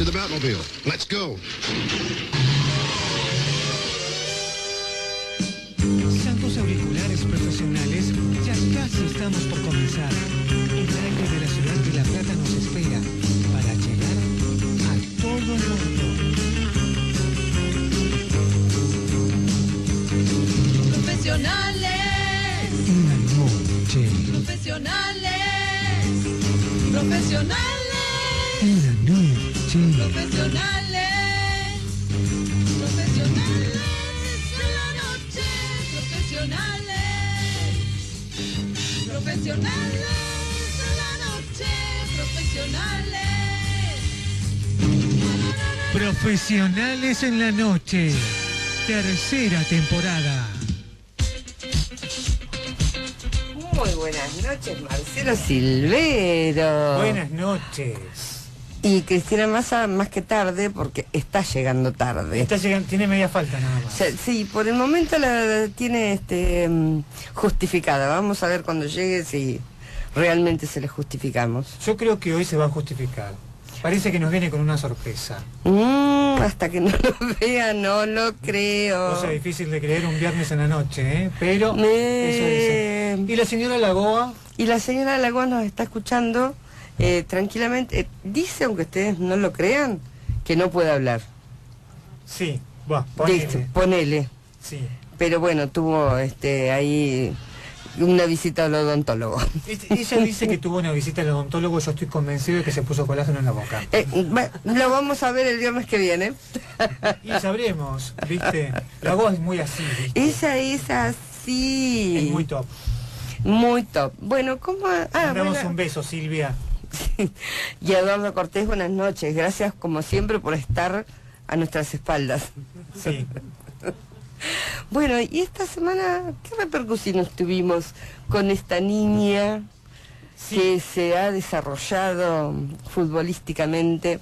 to the Batmobile. Let's go. Santos Auriculares Profesionales, ya casi estamos por comenzar. El aire de la ciudad de La Plata nos espera para llegar a todo el mundo. Profesionales. Una noche. Profesionales. Profesionales. Una noche. Profesionales. Profesionales en la noche. Profesionales. Profesionales en la noche. Profesionales. Profesionales en la noche. Tercera temporada. Muy buenas noches, Marcelo Silvero. Buenas noches. Y Cristina Massa, más que tarde, porque está llegando tarde. Está llegando, tiene media falta nada más. Sí, por el momento la tiene justificada. Vamos a ver cuando llegue si realmente se le justificamos. Yo creo que hoy se va a justificar. Parece que nos viene con una sorpresa. Hasta que no lo vea, no lo creo. Cosa difícil de creer un viernes en la noche, ¿eh? Pero eso dice. ¿Y la señora Lagoa? Y la señora Lagoa nos está escuchando tranquilamente. Dice, aunque ustedes no lo crean, que no puede hablar. Sí, va, ponele. Ponele. Sí. Pero bueno, tuvo ahí una visita al odontólogo. Ella dice que tuvo una visita al odontólogo. Yo estoy convencido de que se puso colágeno en la boca. Lo vamos a ver el viernes que viene. Y sabremos, ¿viste? Lagoa es muy así, ¿viste? Ella es así. Es muy top. Muy top. Bueno, ¿cómo? Damos un beso, Silvia. Y Eduardo Cortés, buenas noches. Gracias, como siempre, por estar a nuestras espaldas. Sí. Bueno, y esta semana, ¿qué repercusiones tuvimos con esta niña que se ha desarrollado futbolísticamente?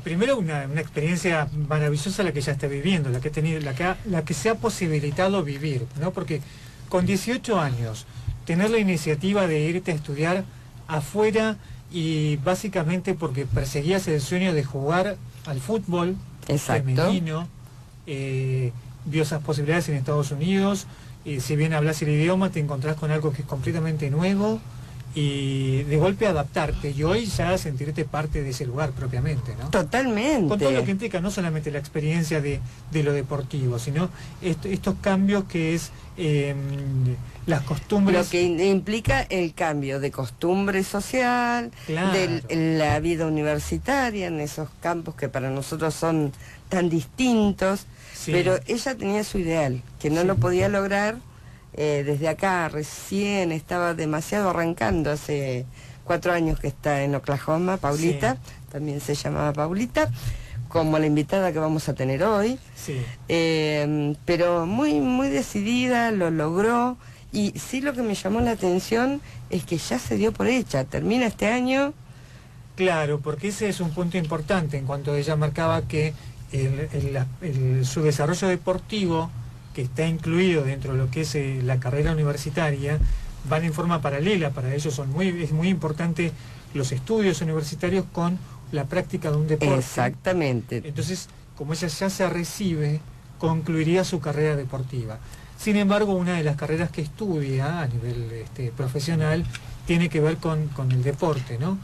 Primero una experiencia maravillosa la que ella está viviendo, la que ha tenido, la que se ha posibilitado vivir, ¿no? Porque con 18 años, tener la iniciativa de irte a estudiar afuera y básicamente porque perseguías el sueño de jugar al fútbol femenino, vio esas posibilidades en Estados Unidos, si bien hablas el idioma te encontrás con algo que es completamente nuevo y de golpe adaptarte y hoy ya sentirte parte de ese lugar propiamente, ¿no? Totalmente. Con todo lo que implica no solamente la experiencia de lo deportivo, sino estos cambios que es las costumbres. Lo que implica el cambio de costumbre social, Claro. de la vida universitaria, en esos campos que para nosotros son tan distintos. Sí. Pero ella tenía su ideal, que no Sí. lo podía lograr desde acá, recién estaba demasiado arrancando, hace 4 años que está en Oklahoma, Paulita, también se llamaba Paulita, como la invitada que vamos a tener hoy, Sí. pero muy, muy decidida, lo logró, y sí lo que me llamó la atención es que ya se dio por hecha, termina este año. Claro, porque ese es un punto importante en cuanto ella marcaba que su desarrollo deportivo, que está incluido dentro de lo que es la carrera universitaria, van en forma paralela. Para ellos es muy importante los estudios universitarios con la práctica de un deporte. Exactamente. Entonces, como ella ya se recibe, concluiría su carrera deportiva. Sin embargo, una de las carreras que estudia a nivel profesional tiene que ver con el deporte, ¿no?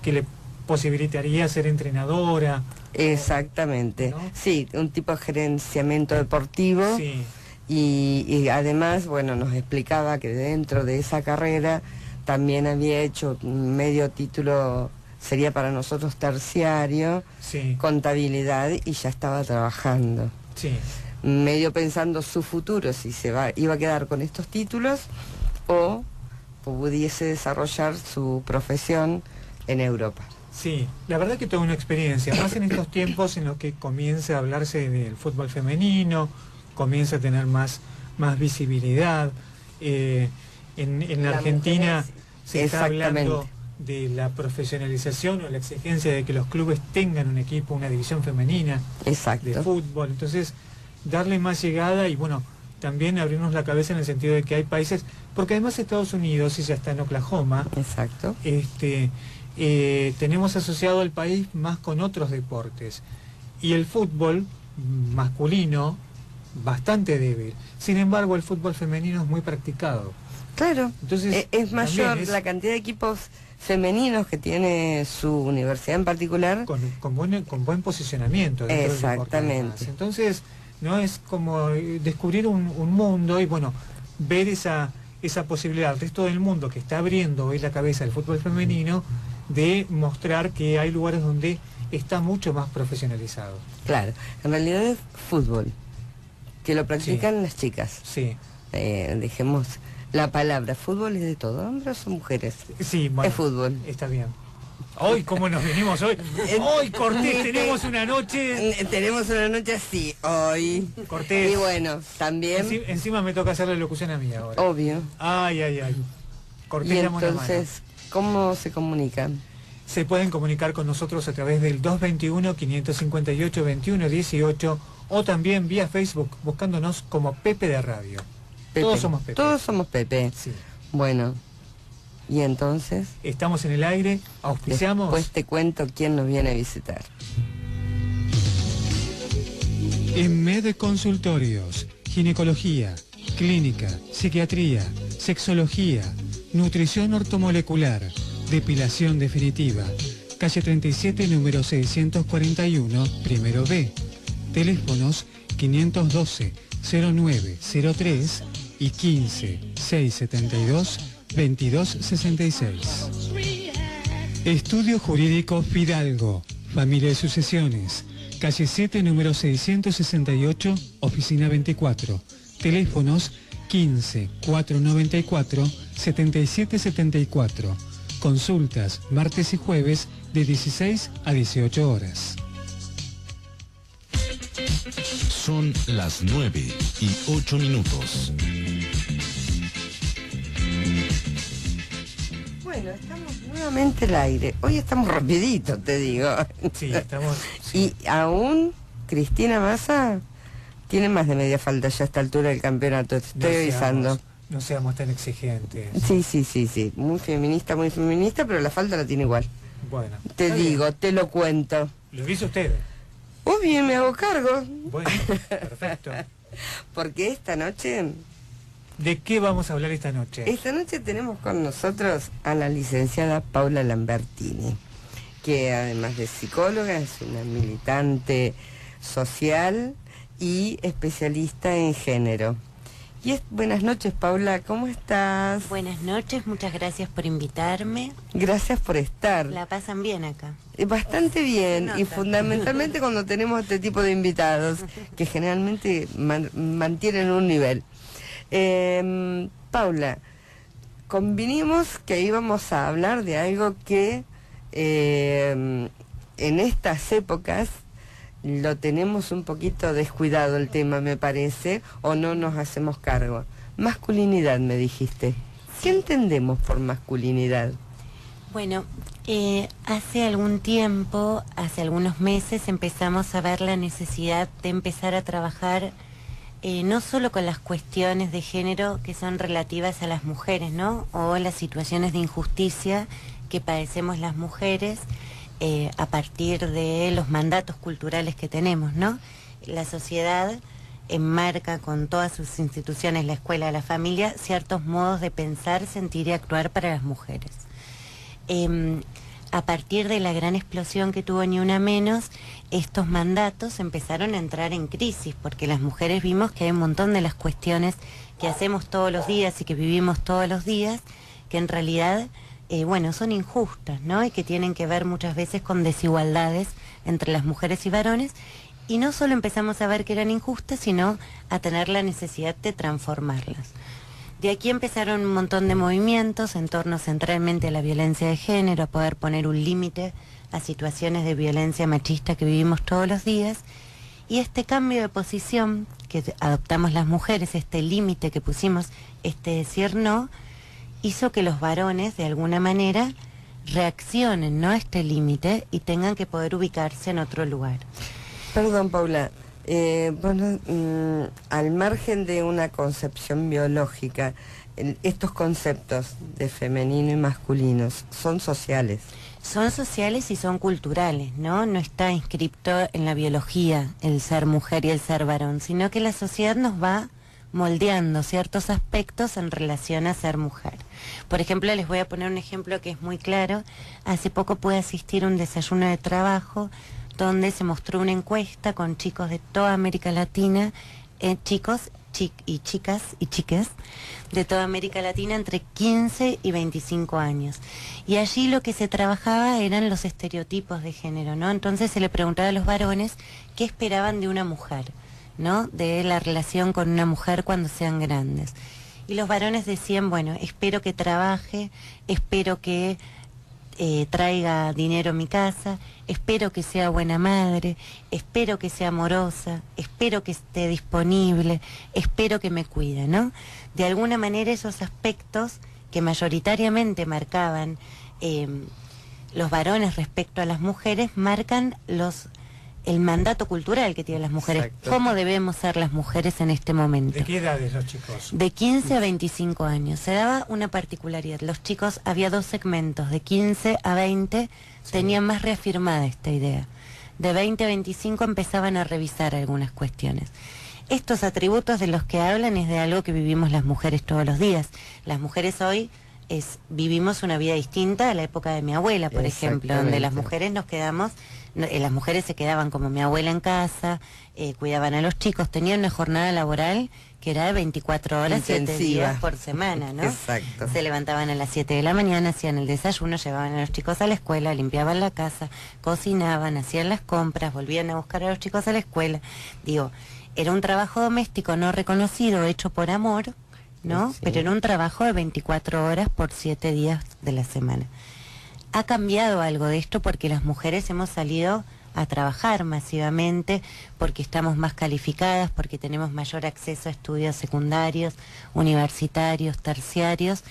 Que le posibilitaría ser entrenadora. Exactamente, ¿no? Sí, un tipo de gerenciamiento deportivo. Sí. Y además, bueno, nos explicaba que dentro de esa carrera también había hecho medio título, sería para nosotros terciario, Sí. contabilidad, y ya estaba trabajando. Sí. Medio pensando su futuro, si iba a quedar con estos títulos o pudiese desarrollar su profesión en Europa. Sí, la verdad que toda una experiencia, más en estos tiempos en los que comienza a hablarse del fútbol femenino, comienza a tener más visibilidad. En la Argentina se está hablando de la profesionalización o la exigencia de que los clubes tengan un equipo, una división femenina de fútbol. Entonces, darle más llegada y bueno, también abrirnos la cabeza en el sentido de que hay países, porque además Estados Unidos, y ya está en Oklahoma, tenemos asociado al país más con otros deportes. Y el fútbol masculino, bastante débil. Sin embargo, el fútbol femenino es muy practicado. Claro, Entonces, es mayor también es la cantidad de equipos femeninos que tiene su universidad en particular. con buen posicionamiento dentro del deporte, Exactamente. además. Entonces, no es como descubrir un mundo y bueno, ver esa posibilidad al resto del mundo que está abriendo hoy la cabeza del fútbol femenino, de mostrar que hay lugares donde está mucho más profesionalizado. Claro, en realidad es fútbol, que lo practican las chicas. Sí, Dejemos la palabra, fútbol es de todo, hombres o mujeres. sí, bueno, Es fútbol. está bien. Hoy, ¿cómo nos venimos hoy? Hoy, Cortés, tenemos una noche... Tenemos una noche así, hoy. Cortés. Y bueno, también, Encima me toca hacer la locución a mí ahora. obvio. Ay, ay, ay. Cortés, Y dame una mano. entonces, ¿cómo se comunican? Se pueden comunicar con nosotros a través del 221-558-2118 o también vía Facebook buscándonos como Pepe de Radio. Pepe. Todos somos Pepe. Todos somos Pepe. Sí. Bueno, y entonces, Estamos en el aire, auspiciamos. después te cuento quién nos viene a visitar. En Med Consultorios, ginecología, clínica, psiquiatría, sexología, nutrición ortomolecular, depilación definitiva. Calle 37, número 641, primero B. Teléfonos 512-0903 y 15-672-2266. Estudio Jurídico Fidalgo, Familia y Sucesiones. Calle 7, número 668, oficina 24. Teléfonos 15-494-7774. Consultas martes y jueves de 16 a 18 horas. Son las 9:08. Bueno, estamos nuevamente al aire. Hoy estamos rapidito, te digo. Sí, estamos... sí. Y aún Cristina Massa tiene más de media falta ya a esta altura del campeonato, te estoy avisando. No seamos tan exigentes. Sí. Muy feminista, pero la falta la tiene igual. Bueno. Te está bien. digo, te lo cuento. Lo dice usted. Bien, me hago cargo. Bueno, perfecto. Porque esta noche ¿De qué vamos a hablar esta noche? tenemos con nosotros a la licenciada Paula Lambertini, que además de psicóloga es una militante social y especialista en género. Buenas noches, Paula, ¿cómo estás? Buenas noches, muchas gracias por invitarme. Gracias por estar. La pasan bien acá. Bastante bien, Se y nota. fundamentalmente cuando tenemos este tipo de invitados, que generalmente mantienen un nivel. Paula, convinimos que íbamos a hablar de algo que en estas épocas lo tenemos un poquito descuidado el tema, me parece, o no nos hacemos cargo. Masculinidad, me dijiste. ¿Qué entendemos por masculinidad? Bueno, hace algún tiempo, hace algunos meses, empezamos a ver la necesidad de empezar a trabajar no solo con las cuestiones de género que son relativas a las mujeres, ¿no? O las situaciones de injusticia que padecemos las mujeres, a partir de los mandatos culturales que tenemos, ¿no? La sociedad enmarca con todas sus instituciones, la escuela, la familia, ciertos modos de pensar, sentir y actuar para las mujeres. A partir de la gran explosión que tuvo Ni Una Menos, estos mandatos empezaron a entrar en crisis, porque las mujeres vimos que hay un montón de las cuestiones que hacemos todos los días y que vivimos todos los días, que en realidad son injustas, ¿no? Y que tienen que ver muchas veces con desigualdades entre las mujeres y varones, y no solo empezamos a ver que eran injustas, sino a tener la necesidad de transformarlas. De aquí empezaron un montón de movimientos en torno centralmente a la violencia de género, a poder poner un límite a situaciones de violencia machista que vivimos todos los días, y este cambio de posición que adoptamos las mujeres, este límite que pusimos, este decir no, hizo que los varones, de alguna manera, reaccionen, ¿no?, a este límite y tengan que poder ubicarse en otro lugar. Perdón, Paula. Al margen de una concepción biológica, estos conceptos de femenino y masculinos son sociales. Son sociales y son culturales, ¿no? No está inscripto en la biología el ser mujer y el ser varón, sino que la sociedad nos va moldeando ciertos aspectos en relación a ser mujer. Por ejemplo, les voy a poner un ejemplo que es muy claro. Hace poco pude asistir a un desayuno de trabajo donde se mostró una encuesta con chicos de toda América Latina, chicas y chiques de toda América Latina entre 15 y 25 años. Y allí lo que se trabajaba eran los estereotipos de género, ¿no? Entonces se le preguntaba a los varones qué esperaban de una mujer, ¿no? De la relación con una mujer cuando sean grandes. Y los varones decían, bueno, espero que trabaje, espero que traiga dinero a mi casa, espero que sea buena madre, espero que sea amorosa, espero que esté disponible, espero que me cuide, ¿no? De alguna manera esos aspectos que mayoritariamente marcaban los varones respecto a las mujeres, marcan el mandato cultural que tienen las mujeres. Exacto. ¿Cómo debemos ser las mujeres en este momento? ¿De qué edades los chicos? De 15 a 25 años. Se daba una particularidad. Los chicos, había dos segmentos, de 15 a 20 tenían más reafirmada esta idea. De 20 a 25 empezaban a revisar algunas cuestiones. Estos atributos de los que hablan es de algo que vivimos las mujeres todos los días. Las mujeres hoy vivimos una vida distinta a la época de mi abuela, por ejemplo, donde las mujeres nos quedamos, las mujeres se quedaban como mi abuela en casa, cuidaban a los chicos, tenían una jornada laboral que era de 24 horas, 7 días por semana, ¿no? Exacto. Se levantaban a las 7 de la mañana, hacían el desayuno, llevaban a los chicos a la escuela, limpiaban la casa, cocinaban, hacían las compras, volvían a buscar a los chicos a la escuela. Digo, era un trabajo doméstico no reconocido, hecho por amor, ¿no? Sí. Pero era un trabajo de 24 horas por 7 días de la semana. Ha cambiado algo de esto porque las mujeres hemos salido a trabajar masivamente, porque estamos más calificadas, porque tenemos mayor acceso a estudios secundarios, universitarios, terciarios,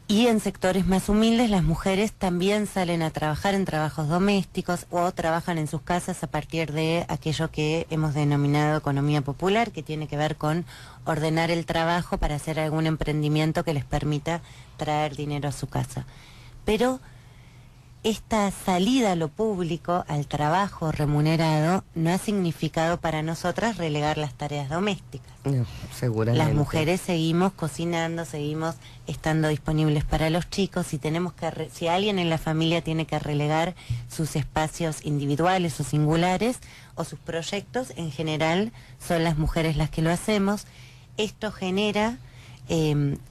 y en sectores más humildes las mujeres también salen a trabajar en trabajos domésticos o trabajan en sus casas a partir de aquello que hemos denominado economía popular, que tiene que ver con ordenar el trabajo para hacer algún emprendimiento que les permita traer dinero a su casa. Pero esta salida a lo público, al trabajo remunerado, no ha significado para nosotras relegar las tareas domésticas. No, seguramente. Las mujeres seguimos cocinando, seguimos estando disponibles para los chicos. Si alguien en la familia tiene que relegar sus espacios individuales o singulares o sus proyectos, en general son las mujeres las que lo hacemos. Esto genera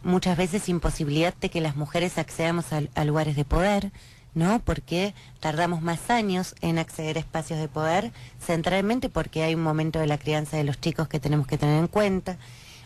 muchas veces imposibilidad de que las mujeres accedamos a lugares de poder, ¿no? Porque tardamos más años en acceder a espacios de poder, centralmente porque hay un momento de la crianza de los chicos que tenemos que tener en cuenta.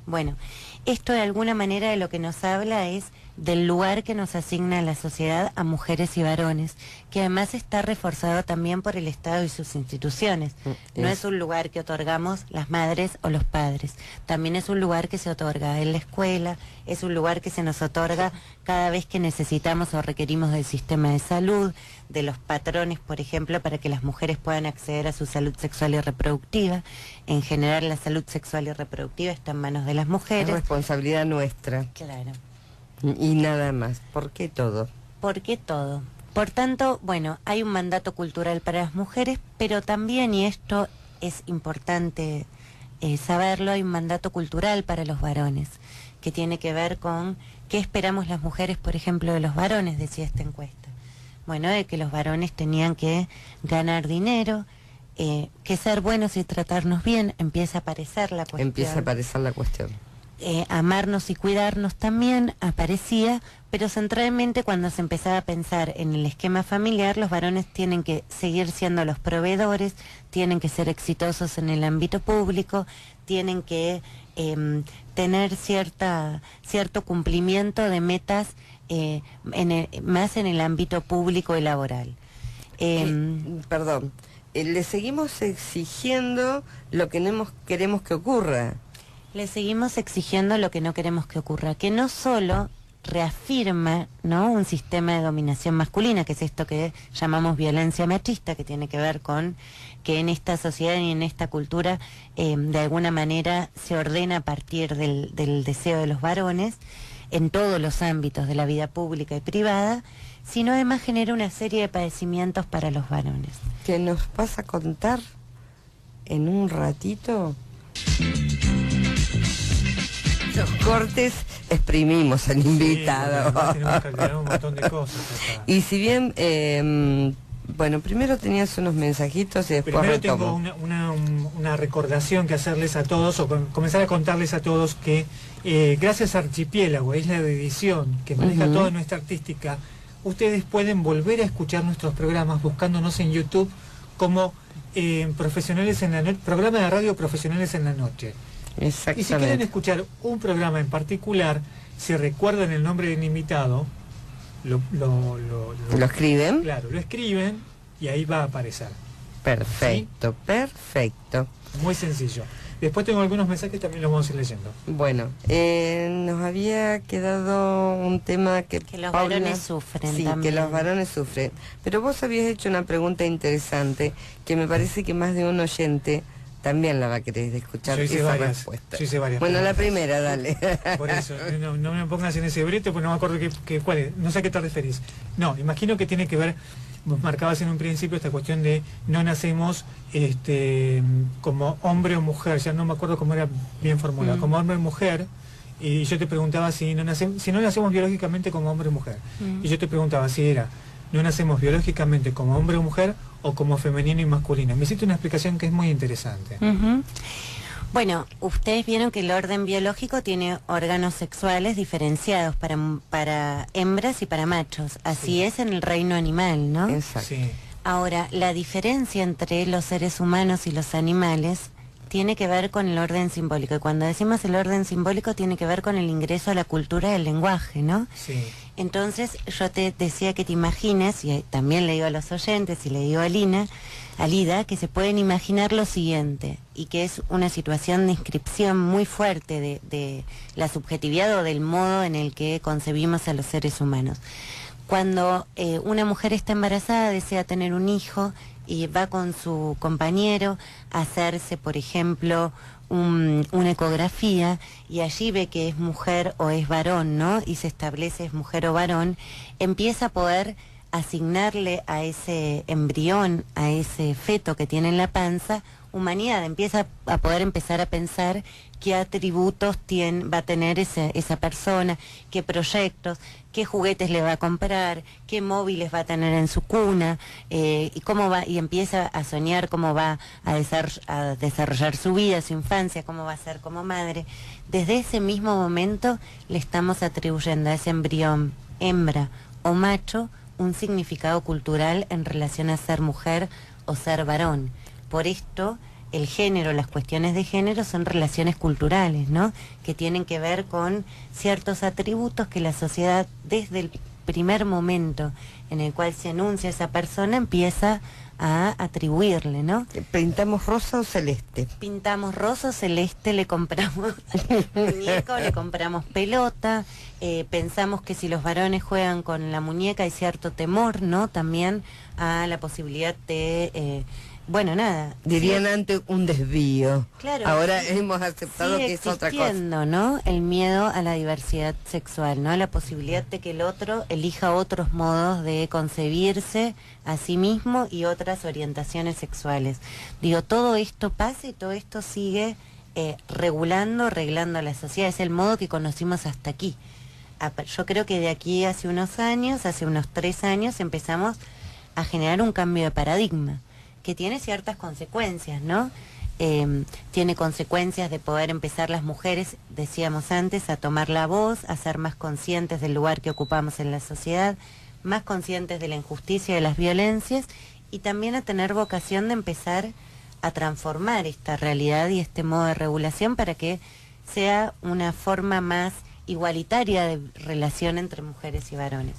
Bueno, esto de alguna manera de lo que nos habla es del lugar que nos asigna la sociedad a mujeres y varones, que además está reforzado también por el Estado y sus instituciones. No es un lugar que otorgamos las madres o los padres, también es un lugar que se otorga en la escuela, es un lugar que se nos otorga cada vez que necesitamos o requerimos del sistema de salud, de los patrones, por ejemplo, para que las mujeres puedan acceder a su salud sexual y reproductiva. En general, la salud sexual y reproductiva está en manos de las Es mujeres. responsabilidad nuestra. Claro. Y nada más. ¿Por qué todo? ¿Por qué todo? Por tanto, bueno, hay un mandato cultural para las mujeres, pero también, y esto es importante saberlo, hay un mandato cultural para los varones, que tiene que ver con qué esperamos las mujeres, por ejemplo, de los varones, decía esta encuesta. Bueno, de que los varones tenían que ganar dinero, que ser buenos y tratarnos bien, empieza a aparecer la cuestión. Empieza a aparecer la cuestión. Amarnos y cuidarnos también aparecía, pero centralmente cuando se empezaba a pensar en el esquema familiar, los varones tienen que seguir siendo los proveedores, tienen que ser exitosos en el ámbito público, tienen que tener cierto cumplimiento de metas más en el ámbito público y laboral. Perdón, le seguimos exigiendo lo que no queremos que ocurra. Le seguimos exigiendo lo que no queremos que ocurra, que no solo reafirma, ¿no?, un sistema de dominación masculina, que es esto que llamamos violencia machista, que tiene que ver con que en esta sociedad y en esta cultura de alguna manera se ordena a partir del deseo de los varones, en todos los ámbitos de la vida pública y privada, sino además genera una serie de padecimientos para los varones. ¿Que nos vas a contar en un ratito? Los cortes exprimimos al invitado. Sí, tenemos que aclarar un montón de cosas acá. Y si bien, bueno, primero tenías unos mensajitos y después Primero retomo. tengo una recordación que hacerles a todos, o comenzar a contarles a todos que gracias a Archipiélago, isla de edición, que maneja Ujú. toda nuestra artística, ustedes pueden volver a escuchar nuestros programas buscándonos en YouTube como Profesionales en la Noche, programa de radio Profesionales en la Noche. Y si quieren Exactamente. escuchar un programa en particular, si recuerdan el nombre del invitado, lo escriben? Claro, lo escriben y ahí va a aparecer. Perfecto, perfecto. Muy sencillo. Después tengo algunos mensajes, también los vamos a ir leyendo. Bueno, nos había quedado un tema que los Paula- varones sufren Sí, también. que los varones sufren. Pero vos habías hecho una pregunta interesante que me parece que más de un oyente también la va a querer escuchar Yo hice esa varias, respuesta. yo hice varias Bueno, la preguntas. primera, dale. Por eso, no me pongas en ese brete, porque no me acuerdo cuál es, no sé a qué te referís. No, imagino que tiene que ver, vos marcabas en un principio esta cuestión de no nacemos como hombre o mujer, ya no me acuerdo cómo era bien formulado, como hombre o mujer, y yo te preguntaba si no nacemos biológicamente como hombre o mujer. Y yo te preguntaba si era, no nacemos biológicamente como hombre o mujer o como femenino y masculino. Me hiciste una explicación que es muy interesante. Ujú. Bueno, ustedes vieron que el orden biológico tiene órganos sexuales diferenciados para hembras y para machos. Así Sí. es en el reino animal, ¿no? Exacto. Sí. Ahora, la diferencia entre los seres humanos y los animales tiene que ver con el orden simbólico. Y cuando decimos el orden simbólico tiene que ver con el ingreso a la cultura del lenguaje, ¿no? Sí. Entonces yo te decía que te imagines, y también le digo a los oyentes y le digo a Lida, que se pueden imaginar lo siguiente, y que es una situación de inscripción muy fuerte de la subjetividad o del modo en el que concebimos a los seres humanos. Cuando una mujer está embarazada, desea tener un hijo y va con su compañero a hacerse, por ejemplo, una ecografía, y allí ve que es mujer o es varón, ¿no? Y se establece es mujer o varón, empieza a poder asignarle a ese embrión, a ese feto que tiene en la panza, humanidad. Empieza a poder empezar a pensar qué atributos va a tener esa persona, qué proyectos, qué juguetes le va a comprar, qué móviles va a tener en su cuna, y cómo va, y empieza a soñar cómo va a desarrollar su vida, su infancia, cómo va a ser como madre. Desde ese mismo momento le estamos atribuyendo a ese embrión, hembra o macho, un significado cultural en relación a ser mujer o ser varón. Por esto, el género, las cuestiones de género son relaciones culturales, ¿no? Que tienen que ver con ciertos atributos que la sociedad, desde el primer momento en el cual se anuncia esa persona, empieza a atribuirle, ¿no? ¿Pintamos rosa o celeste? Pintamos rosa o celeste, le compramos muñeco, le compramos pelota, pensamos que si los varones juegan con la muñeca hay cierto temor, ¿no? También a la posibilidad de... bueno, nada. Dirían sí, antes un desvío. Claro, Ahora sí, hemos aceptado sigue que es otra cosa. existiendo, ¿no? El miedo a la diversidad sexual, ¿no? La posibilidad de que el otro elija otros modos de concebirse a sí mismo y otras orientaciones sexuales. Digo, todo esto pasa y todo esto sigue arreglando la sociedad. Es el modo que conocimos hasta aquí. Yo creo que de aquí hace unos años, hace unos 3 años, empezamos a generar un cambio de paradigma que tiene ciertas consecuencias, ¿no? Tiene consecuencias de poder empezar las mujeres, decíamos antes, a tomar la voz, a ser más conscientes del lugar que ocupamos en la sociedad, más conscientes de la injusticia y de las violencias, y también a tener vocación de empezar a transformar esta realidad y este modo de regulación para que sea una forma más igualitaria de relación entre mujeres y varones.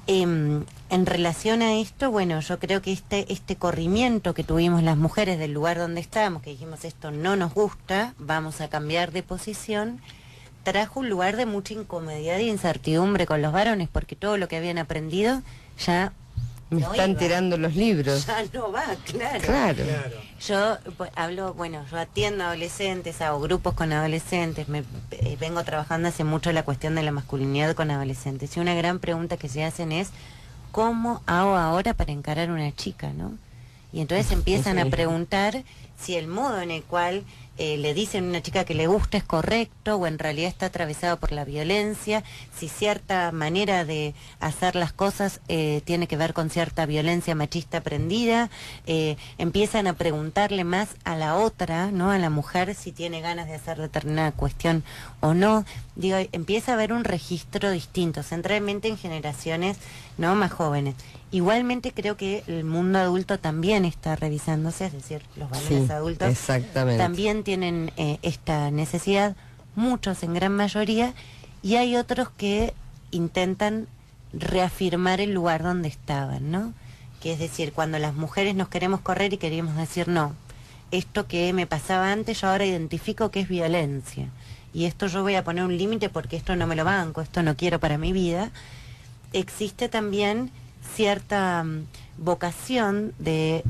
En relación a esto, bueno, yo creo que este corrimiento que tuvimos las mujeres del lugar donde estábamos, que dijimos esto no nos gusta, vamos a cambiar de posición, trajo un lugar de mucha incomodidad e incertidumbre con los varones, porque todo lo que habían aprendido ya Me no están iba. tirando los libros. Ya no va, claro. Claro. Claro. Yo hablo, bueno, yo atiendo a adolescentes, hago grupos con adolescentes, vengo trabajando hace mucho la cuestión de la masculinidad con adolescentes. Y una gran pregunta que se hacen es, ¿cómo hago ahora para encarar una chica, no? Y entonces empiezan a preguntar si el modo en el cual le dicen a una chica que le gusta es correcto o en realidad está atravesado por la violencia, si cierta manera de hacer las cosas tiene que ver con cierta violencia machista aprendida, empiezan a preguntarle más a la otra, ¿no? A la mujer si tiene ganas de hacer determinada cuestión o no. Digo, empieza a haber un registro distinto, centralmente en generaciones no más jóvenes. Igualmente creo que el mundo adulto también está revisándose, es decir, los varones adultos exactamente. también tienen esta necesidad, muchos en gran mayoría, y hay otros que intentan reafirmar el lugar donde estaban, ¿no? Que es decir, cuando las mujeres nos queremos correr y queremos decir, no, esto que me pasaba antes yo ahora identifico que es violencia, y esto yo voy a poner un límite porque esto no me lo banco, esto no quiero para mi vida. Existe también cierta vocación de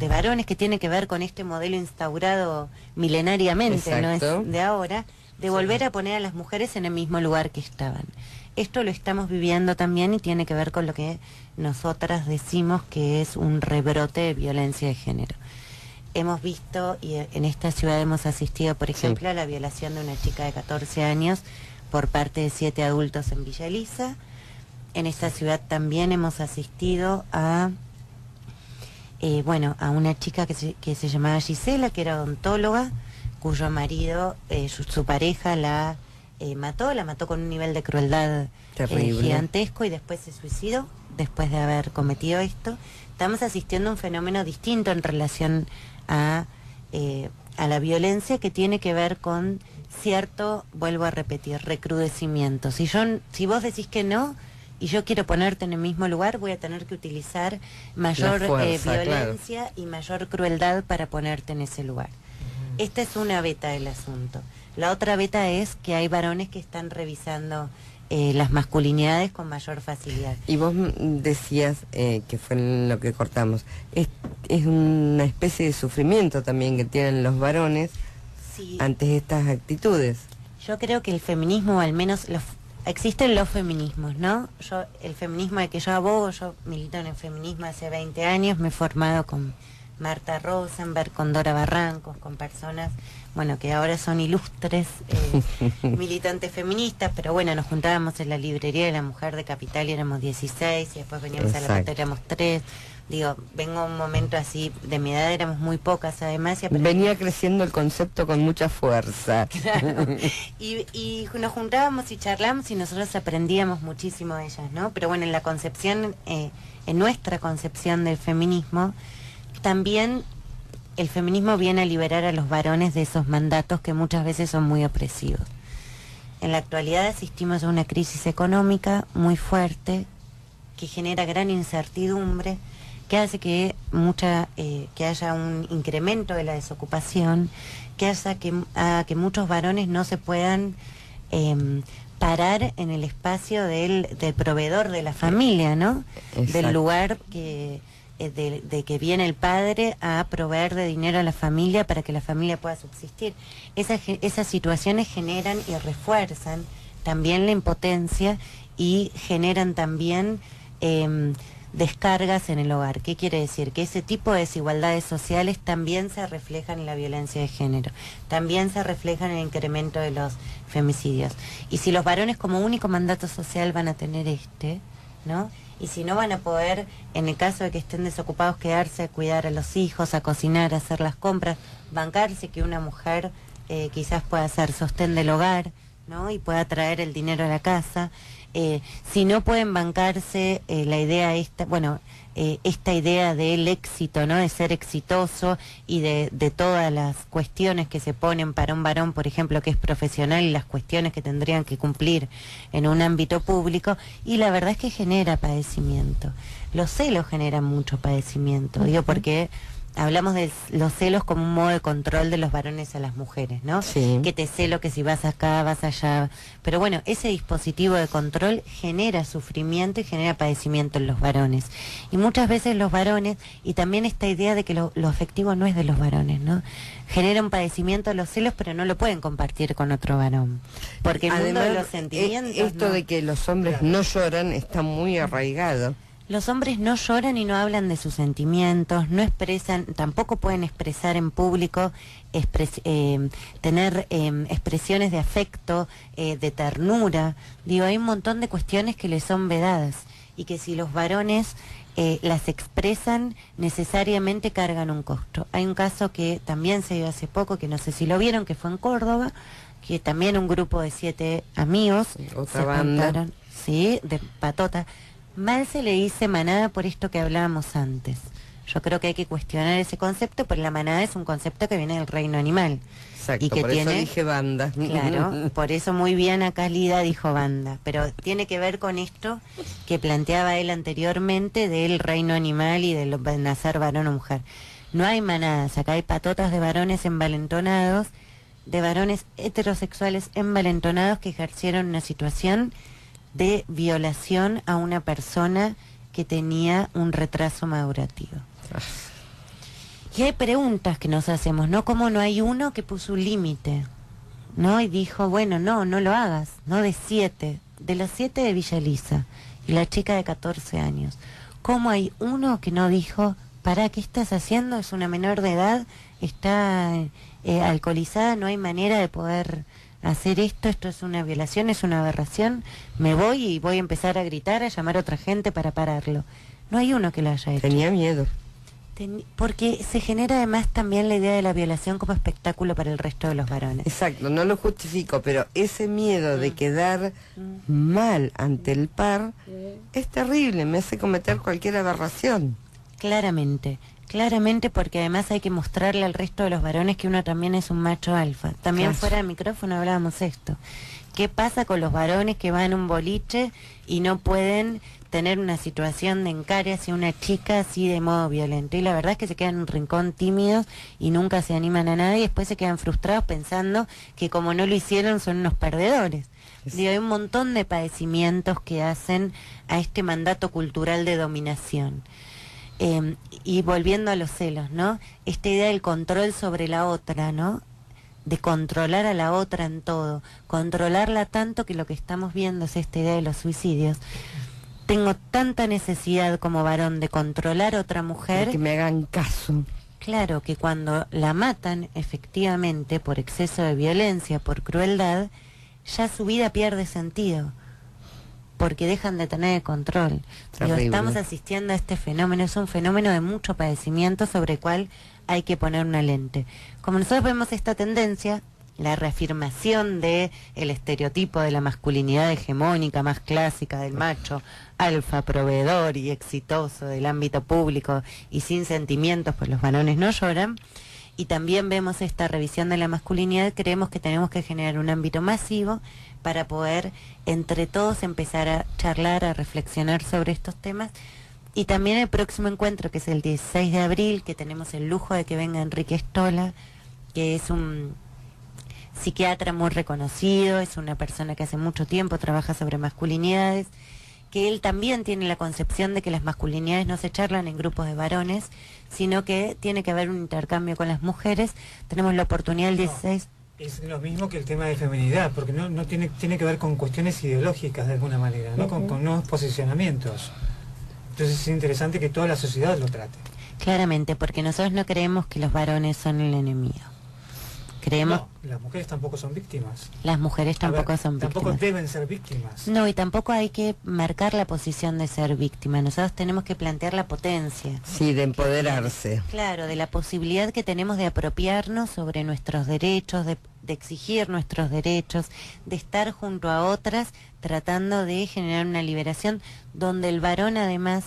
varones que tiene que ver con este modelo instaurado milenariamente, exacto, no es de ahora, de volver a poner a las mujeres en el mismo lugar que estaban. Esto lo estamos viviendo también y tiene que ver con lo que nosotras decimos que es un rebrote de violencia de género. Hemos visto, y en esta ciudad hemos asistido, por ejemplo, a la violación de una chica de 14 años por parte de 7 adultos en Villa Elisa. En esta ciudad también hemos asistido a a una chica que se llamaba Gisela, que era odontóloga, cuyo marido, su pareja la mató con un nivel de crueldad terrible, gigantesco, y después se suicidó después de haber cometido esto. Estamos asistiendo a un fenómeno distinto en relación a la violencia, que tiene que ver con cierto, vuelvo a repetir, recrudecimiento. Si vos decís que no, y yo quiero ponerte en el mismo lugar, voy a tener que utilizar mayor fuerza, violencia, claro, y mayor crueldad para ponerte en ese lugar. Esta es una beta del asunto. La otra beta es que hay varones que están revisando las masculinidades con mayor facilidad. Y vos decías, que fue lo que cortamos, es una especie de sufrimiento también que tienen los varones, sí, ante estas actitudes. Yo creo que el feminismo, o al menos existen los feminismos, ¿no? El feminismo de que yo abogo, yo milito en el feminismo hace 20 años, me he formado con Marta Rosenberg, con Dora Barrancos, con personas, bueno, que ahora son ilustres militantes feministas, pero bueno, nos juntábamos en la librería de la Mujer de Capital y éramos 16, y después veníamos a la Pata, éramos 3. Digo, vengo un momento así, de mi edad éramos muy pocas además. Venía creciendo el concepto con mucha fuerza. Claro. Y nos juntábamos y charlábamos y nosotros aprendíamos muchísimo de ellas, ¿no? Pero bueno, en la concepción, en nuestra concepción del feminismo, también el feminismo viene a liberar a los varones de esos mandatos que muchas veces son muy opresivos. En la actualidad asistimos a una crisis económica muy fuerte que genera gran incertidumbre, que hace que haya un incremento de la desocupación, que hace que muchos varones no se puedan parar en el espacio del proveedor de la familia, ¿no? Exacto. Del lugar de que viene el padre a proveer de dinero a la familia para que la familia pueda subsistir. Esas situaciones generan y refuerzan también la impotencia y generan también descargas en el hogar. ¿Qué quiere decir? Que ese tipo de desigualdades sociales también se reflejan en la violencia de género, también se reflejan en el incremento de los femicidios. Y si los varones como único mandato social van a tener ¿no? Y si no van a poder, en el caso de que estén desocupados, quedarse a cuidar a los hijos, a cocinar, a hacer las compras, bancarse que una mujer quizás pueda ser sostén del hogar, ¿no? Y pueda traer el dinero a la casa. Si no pueden bancarse la idea esta idea del éxito, ¿no? De ser exitoso y de todas las cuestiones que se ponen para un varón, por ejemplo, que es profesional, y las cuestiones que tendrían que cumplir en un ámbito público, y la verdad es que genera padecimiento. Los celos generan mucho padecimiento, digo, porque hablamos de los celos como un modo de control de los varones a las mujeres, ¿no? Sí. Que te celo, que si vas acá, vas allá. Pero bueno, ese dispositivo de control genera sufrimiento y genera padecimiento en los varones. Y muchas veces los varones, y también esta idea de que lo afectivo no es de los varones, ¿no? Genera un padecimiento a los celos, pero no lo pueden compartir con otro varón. Porque el mundo de los sentimientos... Esto ¿no? de que los hombres no lloran está muy arraigado. Los hombres no lloran y no hablan de sus sentimientos, no expresan, tampoco pueden expresar en público, tener expresiones de afecto, de ternura. Digo, hay un montón de cuestiones que les son vedadas y que si los varones las expresan, necesariamente cargan un costo. Hay un caso que también se dio hace poco, que no sé si lo vieron, que fue en Córdoba, que también un grupo de 7 amigos Otra banda. juntaron, sí, de patota. Mal se le dice manada por esto que hablábamos antes. Yo creo que hay que cuestionar ese concepto, pero la manada es un concepto que viene del reino animal. Exacto, Y que por tiene, eso dije banda. claro, por eso muy bien acá Lida dijo banda, pero tiene que ver con esto que planteaba él anteriormente del reino animal y del nacer varón o mujer. No hay manadas, acá hay patotas de varones envalentonados, de varones heterosexuales envalentonados que ejercieron una situación de violación a una persona que tenía un retraso madurativo. Y hay preguntas que nos hacemos, ¿no? Como no hay uno que puso un límite, ¿no? Y dijo, bueno, no lo hagas, no de 7, de los 7 de Villa Elisa, y la chica de 14 años. ¿Cómo hay uno que no dijo, pará, qué estás haciendo? Es una menor de edad, está alcoholizada, no hay manera de poder hacer esto es una violación, es una aberración, me voy y voy a empezar a gritar, a llamar a otra gente para pararlo. No hay uno que lo haya hecho. Tenía miedo. Porque se genera además también la idea de la violación como espectáculo para el resto de los varones. Exacto, no lo justifico, pero ese miedo de quedar mal ante el par es terrible, me hace cometer cualquier aberración. Claramente porque además hay que mostrarle al resto de los varones que uno también es un macho alfa. También Claro. fuera del micrófono hablábamos esto. ¿Qué pasa con los varones que van a un boliche y no pueden tener una situación de encare hacia una chica así de modo violento? Y la verdad es que se quedan en un rincón tímidos y nunca se animan a nada y después se quedan frustrados pensando que como no lo hicieron son unos perdedores. Digo, hay un montón de padecimientos que hacen a este mandato cultural de dominación. Y volviendo a los celos, ¿no? Esta idea del control sobre la otra, ¿no? De controlar a la otra en todo, controlarla tanto que lo que estamos viendo es esta idea de los suicidios. Tengo tanta necesidad como varón de controlar a otra mujer, Que me hagan caso. claro, que cuando la matan efectivamente por exceso de violencia, por crueldad, ya su vida pierde sentido, porque dejan de tener el control. Digo, Terrible. estamos asistiendo a este fenómeno, es un fenómeno de mucho padecimiento sobre el cual hay que poner una lente. Como nosotros vemos esta tendencia, la reafirmación de el estereotipo de la masculinidad hegemónica más clásica del macho, alfa, proveedor y exitoso del ámbito público y sin sentimientos, pues los varones no lloran, y también vemos esta revisión de la masculinidad, creemos que tenemos que generar un ámbito masivo para poder entre todos empezar a charlar, a reflexionar sobre estos temas. Y también el próximo encuentro, que es el 16 de abril, que tenemos el lujo de que venga Enrique Stola, que es un psiquiatra muy reconocido, es una persona que hace mucho tiempo trabaja sobre masculinidades, que él también tiene la concepción de que las masculinidades no se charlan en grupos de varones, sino que tiene que haber un intercambio con las mujeres. Tenemos la oportunidad el 16... Es lo mismo que el tema de feminidad, porque no tiene que ver con cuestiones ideológicas de alguna manera, ¿no? Con nuevos posicionamientos. Entonces es interesante que toda la sociedad lo trate. Claramente, porque nosotros no creemos que los varones son el enemigo. Creemos... No, las mujeres tampoco son víctimas. Las mujeres tampoco son víctimas. Tampoco deben ser víctimas. No, y tampoco hay que marcar la posición de ser víctima. Nosotros tenemos que plantear la potencia. Sí, de empoderarse. Claro, de la posibilidad que tenemos de apropiarnos sobre nuestros derechos, de exigir nuestros derechos, de estar junto a otras tratando de generar una liberación donde el varón además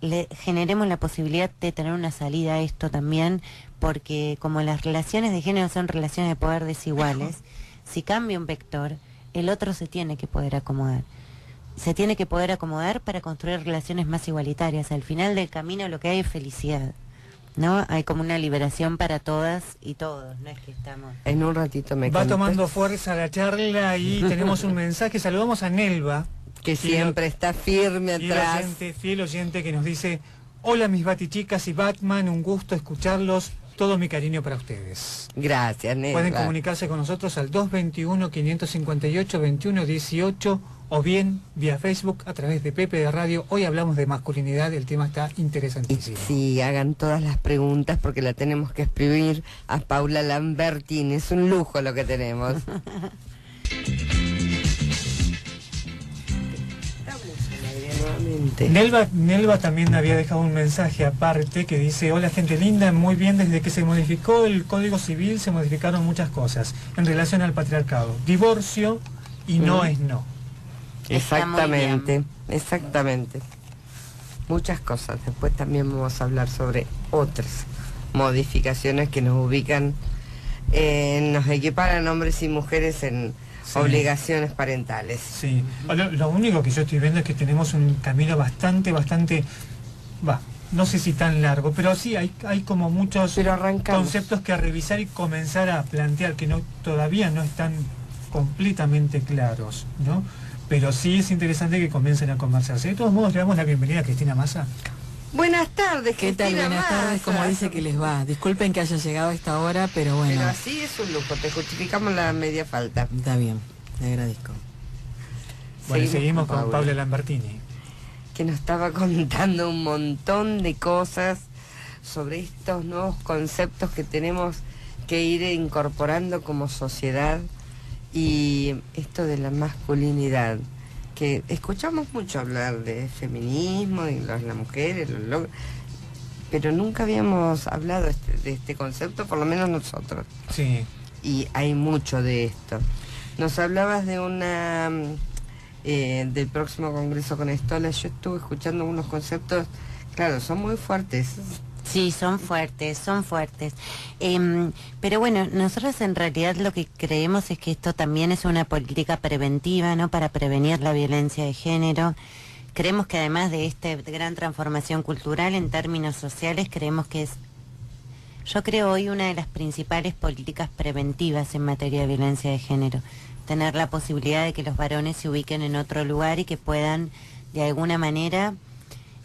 le generemos la posibilidad de tener una salida a esto también, porque como las relaciones de género son relaciones de poder desiguales, si cambia un vector, el otro se tiene que poder acomodar. Se tiene que poder acomodar para construir relaciones más igualitarias. Al final del camino lo que hay es felicidad. ¿no? Hay como una liberación para todas y todos, no es que estamos... En un ratito me Va contás, tomando fuerza la charla y tenemos un mensaje. Saludamos a Nelva, que siempre está firme atrás. fiel oyente que nos dice: hola mis batichicas y Batman, un gusto escucharlos, todo mi cariño para ustedes. Gracias, Nelva. Pueden comunicarse con nosotros al 221-558-2118 o bien vía Facebook a través de Pepe de Radio. Hoy hablamos de masculinidad, el tema está interesantísimo. Sí, hagan todas las preguntas porque la tenemos que escribir a Paula Lambertini. Es un lujo lo que tenemos. Nuevamente. Nelva también había dejado un mensaje aparte que dice: hola gente linda, muy bien, desde que se modificó el Código Civil se modificaron muchas cosas en relación al patriarcado. Divorcio y no es no. Exactamente, exactamente. Muchas cosas. Después también vamos a hablar sobre otras modificaciones que nos ubican, nos equiparan hombres y mujeres en obligaciones parentales. Sí, lo único que yo estoy viendo es que tenemos un camino bastante, no sé si tan largo, pero sí hay como muchos Pero arrancamos. conceptos que revisar y comenzar a plantear que todavía no están completamente claros, ¿no? Pero sí es interesante que comiencen a conversarse. De todos modos, le damos la bienvenida a Cristina Massa. Buenas tardes, ¿Qué tal? Cristina Buenas tardes, Massa. ¿cómo dice que les va? Disculpen que haya llegado a esta hora, pero bueno, Pero así es un lujo, te justificamos la media falta. está bien, le agradezco. Bueno, seguimos con Paula Lambertini. Que nos estaba contando un montón de cosas sobre estos nuevos conceptos que tenemos que ir incorporando como sociedad, y esto de la masculinidad, que escuchamos mucho hablar de feminismo, de las mujeres, pero nunca habíamos hablado de este concepto, por lo menos nosotros. Sí. Y hay mucho de esto. Nos hablabas de del próximo Congreso con Estola. Yo estuve escuchando unos conceptos, claro, son muy fuertes. Sí, son fuertes, son fuertes. Pero bueno, nosotros en realidad lo que creemos es que esto también es una política preventiva, ¿no? Para prevenir la violencia de género. Creemos que además de esta gran transformación cultural en términos sociales, creemos que es, yo creo hoy, una de las principales políticas preventivas en materia de violencia de género. Tener la posibilidad de que los varones se ubiquen en otro lugar y que puedan, de alguna manera,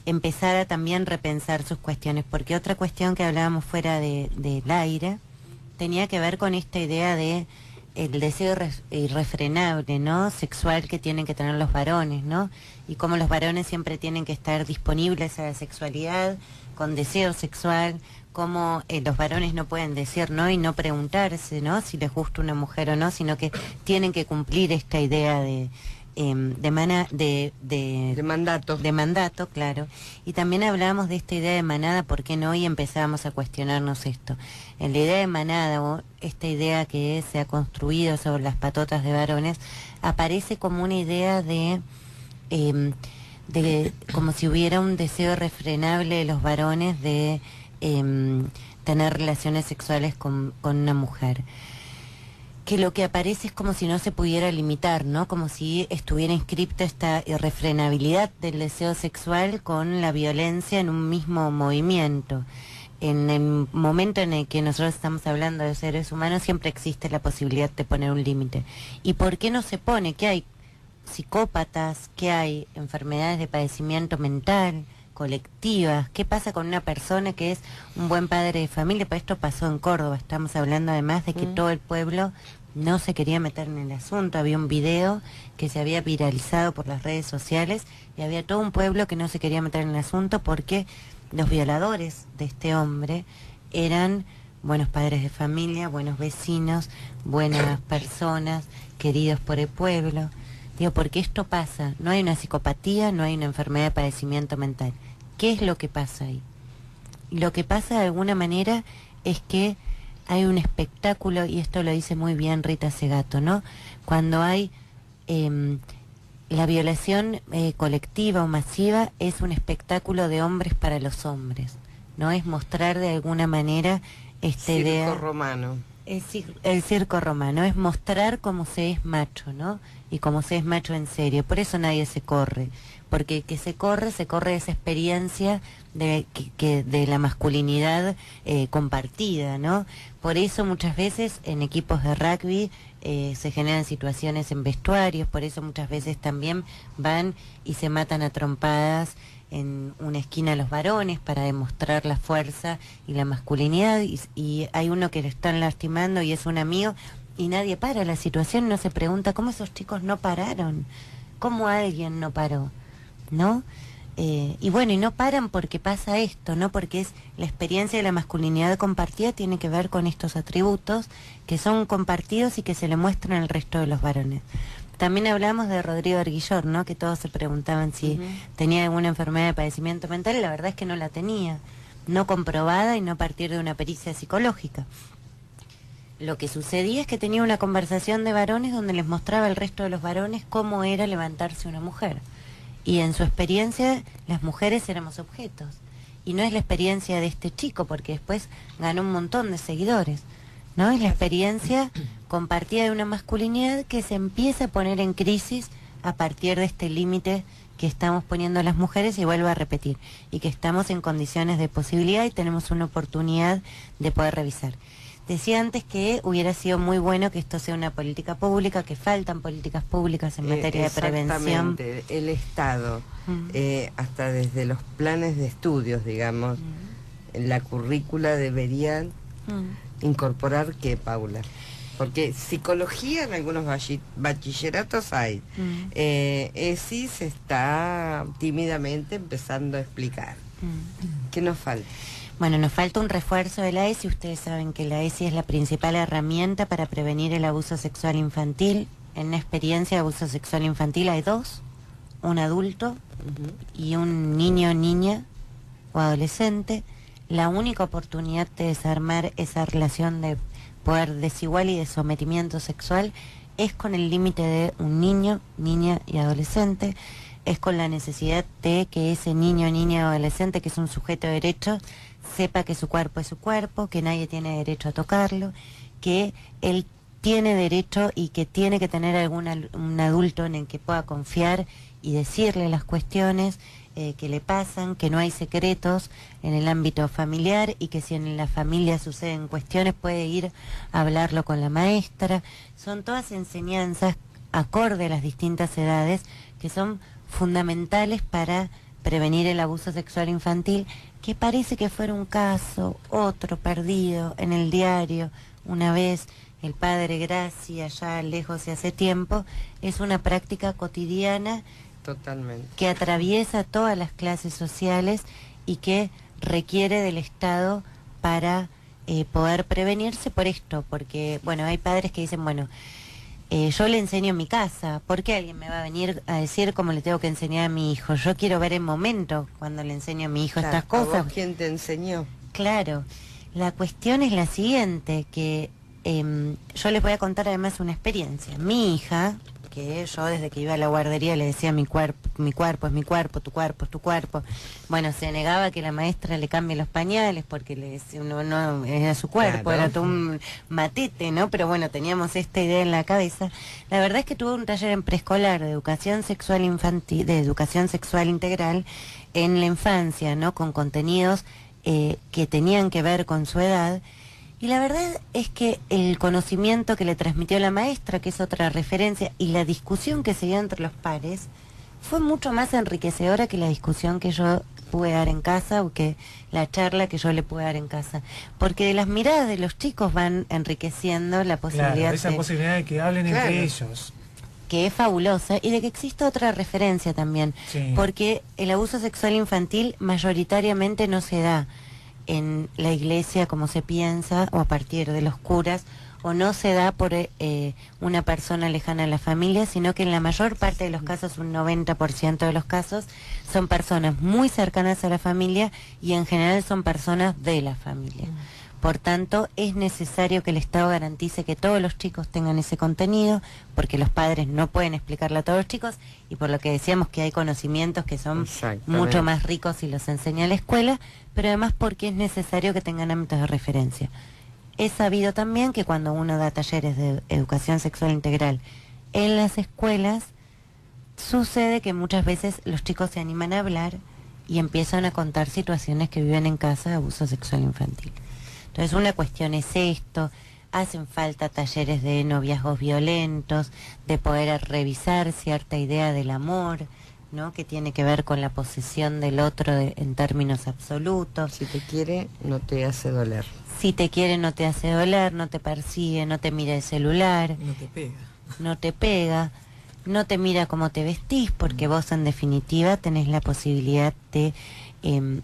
empezar a también repensar sus cuestiones, porque otra cuestión que hablábamos fuera del aire tenía que ver con esta idea de el deseo irrefrenable, ¿no? Sexual que tienen que tener los varones, ¿no? Y cómo los varones siempre tienen que estar disponibles a la sexualidad, con deseo sexual, cómo los varones no pueden decir no y no preguntarse, ¿no? Si les gusta una mujer o no, sino que tienen que cumplir esta idea de mandato. De mandato, claro. Y también hablábamos de esta idea de manada, ¿por qué no? Hoy empezábamos a cuestionarnos esto. En la idea de manada, o esta idea que se ha construido sobre las patotas de varones, aparece como una idea de como si hubiera un deseo irrefrenable de los varones de tener relaciones sexuales con una mujer. Que lo que aparece es como si no se pudiera limitar, ¿no? Como si estuviera inscripta esta irrefrenabilidad del deseo sexual con la violencia en un mismo movimiento. En el momento en el que nosotros estamos hablando de seres humanos siempre existe la posibilidad de poner un límite. ¿Y por qué no se pone? ¿Qué hay? Psicópatas, ¿qué hay? Enfermedades de padecimiento mental, colectivas. ¿Qué pasa con una persona que es un buen padre de familia? Pues esto pasó en Córdoba. Estamos hablando además de que todo el pueblo no se quería meter en el asunto. Había un video que se había viralizado por las redes sociales y había todo un pueblo que no se quería meter en el asunto porque los violadores de este hombre eran buenos padres de familia, buenos vecinos, buenas personas, queridos por el pueblo. Digo, porque esto pasa, no hay una psicopatía, no hay una enfermedad de padecimiento mental. ¿Qué es lo que pasa ahí? Lo que pasa de alguna manera es que hay un espectáculo, y esto lo dice muy bien Rita Segato, ¿no? Cuando hay la violación colectiva o masiva, es un espectáculo de hombres para los hombres, ¿no? Es mostrar de alguna manera esta Circo idea... romano. El circo romano es mostrar cómo se es macho, ¿no? Y cómo se es macho en serio. Por eso nadie se corre. Porque el que se corre esa experiencia de la masculinidad compartida, ¿no? Por eso muchas veces en equipos de rugby se generan situaciones en vestuarios, por eso muchas veces también van y se matan a trompadas en una esquina los varones para demostrar la fuerza y la masculinidad, y hay uno que le están lastimando y es un amigo y nadie para la situación, no se pregunta cómo esos chicos no pararon, cómo alguien no paró, ¿no? Y bueno, y no paran porque pasa esto, ¿no? Porque es la experiencia de la masculinidad compartida tiene que ver con estos atributos que son compartidos y que se le muestran al resto de los varones. También hablamos de Rodrigo Arguillor, ¿no? Que todos se preguntaban si tenía alguna enfermedad de padecimiento mental, y la verdad es que no la tenía, no comprobada y no a partir de una pericia psicológica. Lo que sucedía es que tenía una conversación de varones donde les mostraba al resto de los varones cómo era levantarse una mujer. Y en su experiencia, las mujeres éramos objetos. Y no es la experiencia de este chico, porque después ganó un montón de seguidores, ¿no? Es la experiencia compartida de una masculinidad que se empieza a poner en crisis a partir de este límite que estamos poniendo a las mujeres, y vuelvo a repetir, y que estamos en condiciones de posibilidad y tenemos una oportunidad de poder revisar. Decía antes que hubiera sido muy bueno que esto sea una política pública, que faltan políticas públicas en materia de prevención. Exactamente, el Estado, hasta desde los planes de estudios, digamos, en la currícula deberían incorporar ¿qué, Paula? Porque psicología en algunos bachilleratos hay. ESI se está tímidamente empezando a explicar. ¿Qué nos falta? Bueno, nos falta un refuerzo de la ESI. Ustedes saben que la ESI es la principal herramienta para prevenir el abuso sexual infantil. En una experiencia de abuso sexual infantil hay dos, un adulto y un niño o niña o adolescente. La única oportunidad de desarmar esa relación de poder desigual y de sometimiento sexual es con el límite de un niño, niña y adolescente. Es con la necesidad de que ese niño, niña o adolescente, que es un sujeto de derecho, sepa que su cuerpo es su cuerpo, que nadie tiene derecho a tocarlo, que él tiene derecho y que tiene que tener un adulto en el que pueda confiar y decirle las cuestiones que le pasan, que no hay secretos en el ámbito familiar, y que si en la familia suceden cuestiones puede ir a hablarlo con la maestra. Son todas enseñanzas acorde a las distintas edades que son fundamentales para prevenir el abuso sexual infantil, que parece que fuera un caso, otro perdido en el diario, una vez el padre Gracia, allá lejos y hace tiempo. Es una práctica cotidiana. Totalmente. Que atraviesa todas las clases sociales y que requiere del Estado para poder prevenirse por esto, porque, bueno, hay padres que dicen, bueno, yo le enseño en mi casa, ¿por qué alguien me va a venir a decir cómo le tengo que enseñar a mi hijo? Yo quiero ver el momento cuando le enseño a mi hijo estas cosas. ¿A vos quién te enseñó? Claro, la cuestión es la siguiente, que yo les voy a contar además una experiencia. Mi hija, que yo desde que iba a la guardería le decía mi cuerpo es mi cuerpo, tu cuerpo es tu cuerpo. Bueno, se negaba que la maestra le cambie los pañales porque le decía, no era su cuerpo, claro. Era todo un matete, ¿no? Pero bueno, teníamos esta idea en la cabeza. La verdad es que tuve un taller en preescolar de educación sexual infantil, de educación sexual integral en la infancia, ¿no? Con contenidos que tenían que ver con su edad. Y la verdad es que el conocimiento que le transmitió la maestra, que es otra referencia, y la discusión que se dio entre los pares, fue mucho más enriquecedora que la discusión que yo pude dar en casa o que la charla que yo le pude dar en casa. Porque de las miradas de los chicos van enriqueciendo la posibilidad, claro, esa posibilidad de que hablen entre ellos. Que es fabulosa, y de que exista otra referencia también. Sí. Porque el abuso sexual infantil mayoritariamente no se da en la iglesia como se piensa, o a partir de los curas, o no se da por una persona lejana a la familia, sino que en la mayor parte de los casos, un 90% de los casos, son personas muy cercanas a la familia y en general son personas de la familia. Por tanto, es necesario que el Estado garantice que todos los chicos tengan ese contenido, porque los padres no pueden explicarlo a todos los chicos, y por lo que decíamos que hay conocimientos que son mucho más ricos si los enseña la escuela, pero además porque es necesario que tengan ámbitos de referencia. es sabido también que cuando uno da talleres de educación sexual integral en las escuelas, sucede que muchas veces los chicos se animan a hablar y empiezan a contar situaciones que viven en casa de abuso sexual infantil. Entonces una cuestión es esto, hacen falta talleres de noviazgos violentos, de poder revisar cierta idea del amor, ¿no? Que tiene que ver con la posesión del otro en términos absolutos. Si te quiere, no te hace doler. Si te quiere no te hace doler, no te persigue, no te mira el celular, No te pega. no te pega, no te mira cómo te vestís, porque vos en definitiva tenés la posibilidad de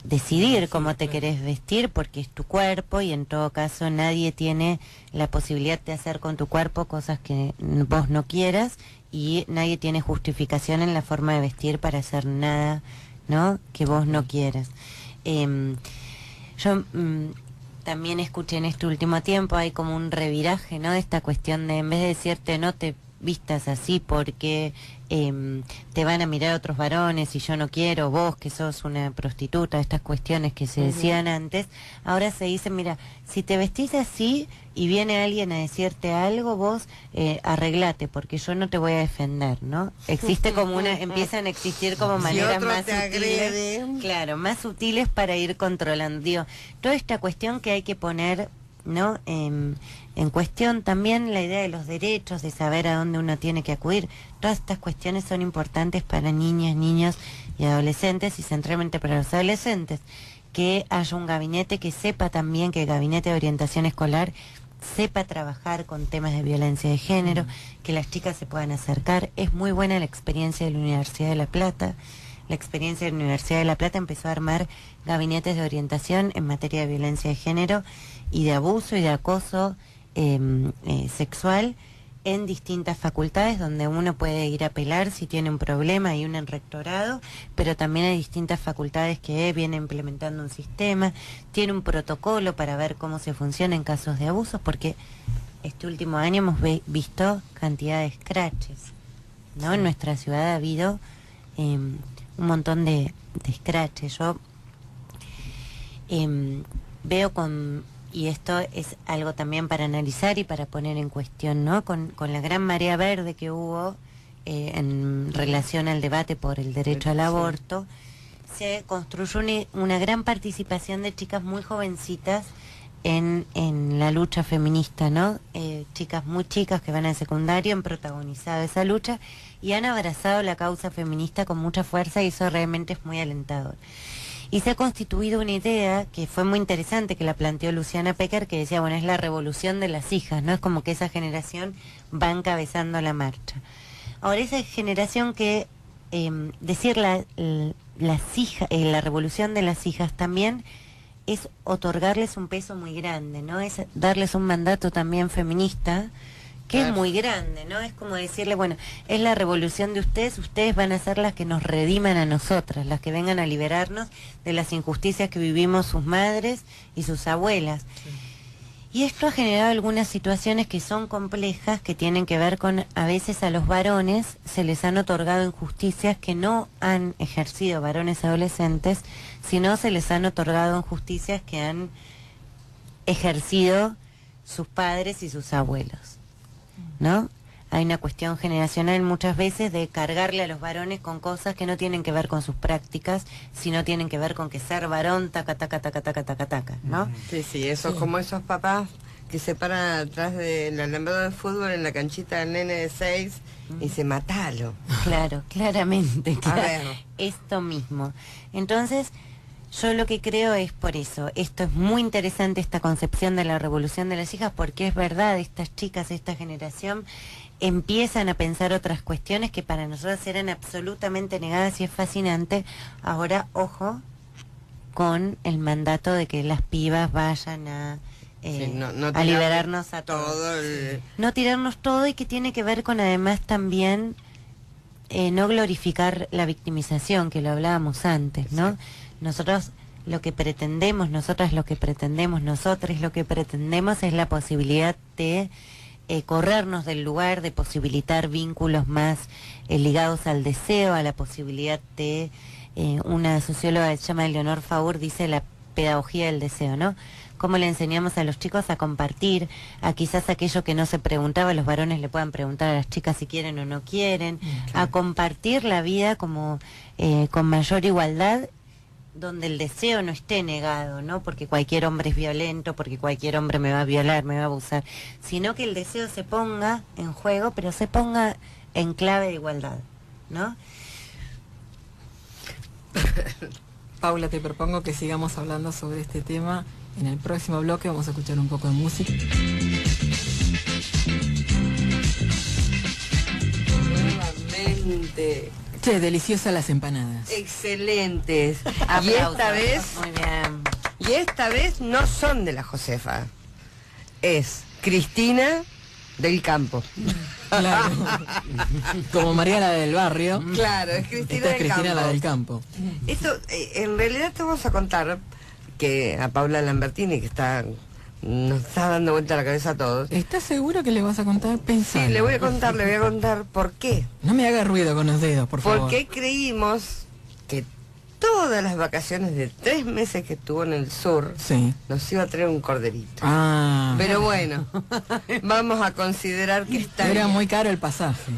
decidir cómo te querés vestir, porque es tu cuerpo y en todo caso nadie tiene la posibilidad de hacer con tu cuerpo cosas que vos no quieras y nadie tiene justificación en la forma de vestir para hacer nada, ¿no? Que vos no quieras. Yo también escuché en este último tiempo, hay como un reviraje, ¿no? Esta cuestión de, en vez de decirte no te vistas así porque te van a mirar otros varones y yo no quiero, vos que sos una prostituta, estas cuestiones que se decían antes, ahora se dice, mira, si te vestís así y viene alguien a decirte algo, vos arreglate, porque yo no te voy a defender, ¿no? Existe como una, empiezan a existir como maneras otro más te agrede. sutiles, claro, más sutiles para ir controlando. Digo, toda esta cuestión que hay que poner, ¿no? En cuestión también la idea de los derechos, de saber a dónde uno tiene que acudir. Todas estas cuestiones son importantes para niñas, niños y adolescentes, y centralmente para los adolescentes. Que haya un gabinete que sepa también, que el gabinete de orientación escolar sepa trabajar con temas de violencia de género, que las chicas se puedan acercar. Es muy buena la experiencia de la Universidad de La Plata. La experiencia de la Universidad de La Plata empezó a armar gabinetes de orientación en materia de violencia de género y de abuso y de acoso sexual en distintas facultades donde uno puede ir a apelar si tiene un problema, hay uno en rectorado, pero también hay distintas facultades que vienen implementando un sistema, tiene un protocolo para ver cómo se funciona en casos de abusos, porque este último año hemos visto cantidad de scratches, ¿no? En nuestra ciudad ha habido un montón de scratches. Yo veo y esto es algo también para analizar y para poner en cuestión, ¿no? Con la gran marea verde que hubo en relación al debate por el derecho al aborto, se construyó una gran participación de chicas muy jovencitas en la lucha feminista, ¿no? Chicas muy chicas que van al secundario han protagonizado esa lucha y han abrazado la causa feminista con mucha fuerza, y eso realmente es muy alentador. Y se ha constituido una idea que fue muy interesante, que la planteó Luciana Pecker, que decía, bueno, es la revolución de las hijas, ¿no? Es como que esa generación va encabezando la marcha. Ahora, esa generación que, decir la revolución de las hijas también es otorgarles un peso muy grande, ¿no? Es darles un mandato también feminista, que es muy grande, ¿no? Es como decirle, bueno, es la revolución de ustedes van a ser las que nos rediman a nosotras, las que vengan a liberarnos de las injusticias que vivimos sus madres y sus abuelas. Sí. Y esto ha generado algunas situaciones que son complejas, que tienen que ver con, a veces a los varones se les han otorgado injusticias que no han ejercido varones adolescentes, sino se les han otorgado injusticias que han ejercido sus padres y sus abuelos, ¿no? Hay una cuestión generacional muchas veces de cargarle a los varones con cosas que no tienen que ver con sus prácticas, sino tienen que ver con que ser varón, taca, taca, taca, taca, taca, taca, ¿no? Sí, eso es como esos papás que se paran atrás del alambrado de fútbol en la canchita del nene de 6 y se matalo. Claro, claramente, A ver. esto mismo. Entonces, yo lo que creo es por eso, esto es muy interesante, esta concepción de la revolución de las hijas, porque es verdad, estas chicas, esta generación, empiezan a pensar otras cuestiones que para nosotros eran absolutamente negadas, y es fascinante. Ahora, ojo con el mandato de que las pibas vayan a no liberarnos a todo todos. No tirarnos todo, y que tiene que ver con además también no glorificar la victimización, que lo hablábamos antes, ¿no? Nosotros lo que pretendemos, nosotras lo que pretendemos, nosotros lo que pretendemos es la posibilidad de corrernos del lugar, de posibilitar vínculos más ligados al deseo, a la posibilidad de, una socióloga que se llama Eleonor Faur, dice la pedagogía del deseo, ¿no? cómo le enseñamos a los chicos a compartir, a quizás aquello que no se preguntaba, los varones le puedan preguntar a las chicas si quieren o no quieren, a compartir la vida como con mayor igualdad, donde el deseo no esté negado, ¿no? Porque cualquier hombre es violento, porque cualquier hombre me va a violar, me va a abusar, sino que el deseo se ponga en juego, pero se ponga en clave de igualdad, ¿no? Paula, te propongo que sigamos hablando sobre este tema. En el próximo bloque vamos a escuchar un poco de música. Nuevamente. Che, deliciosas las empanadas. Excelentes. Y Aplausos. esta vez, Muy bien. y esta vez no son de la Josefa. Es Cristina del Campo. Claro. Como Mariana del Barrio. Claro, es Cristina Esta es del Cristina Campo. la del Campo. Esto, en realidad te vamos a contar que a Paula Lambertini, que nos está dando vuelta la cabeza a todos. ¿Estás seguro que le vas a contar? Pensando. Sí, le voy a contar por qué. No me haga ruido con los dedos, por favor. ¿Por qué creímos que todas las vacaciones de 3 meses que estuvo en el sur Sí. nos iba a traer un corderito? Ah. Pero bueno, vamos a considerar que está Era bien muy caro el pasaje.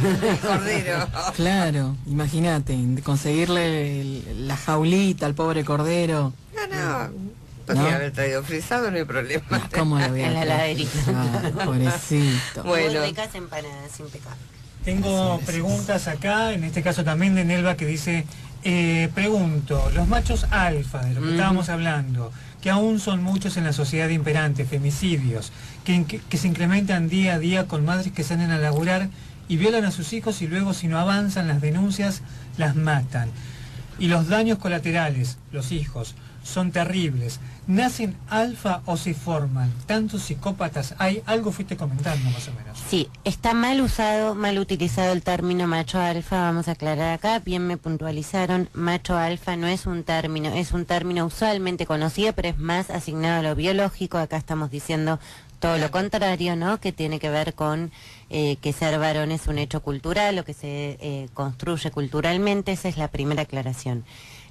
el cordero. Claro, imagínate, conseguirle la jaulita al pobre cordero. No. Podría ¿No? haber traído frisado, no hay problema. ¿Cómo lo voy a En la hacer? heladerita. Ah, pobrecito. Bueno. Muy ricas empanadas, impecable. Tengo preguntas acá, en este caso también de Nelva, que dice, pregunto, los machos alfa, de lo que estábamos hablando, que aún son muchos en la sociedad imperante, femicidios, que se incrementan día a día con madres que salen a laburar y violan a sus hijos y luego si no avanzan las denuncias, las matan. Y los daños colaterales, los hijos, son terribles. ¿Nacen alfa o se forman? ¿Tantos psicópatas hay? Algo fuiste comentando más o menos. Sí, está mal usado, mal utilizado el término macho alfa, vamos a aclarar acá, bien me puntualizaron, macho alfa no es un término usualmente conocido, pero es más asignado a lo biológico, acá estamos diciendo todo lo contrario, ¿no? Que tiene que ver con que ser varón es un hecho cultural o que se construye culturalmente, esa es la primera aclaración.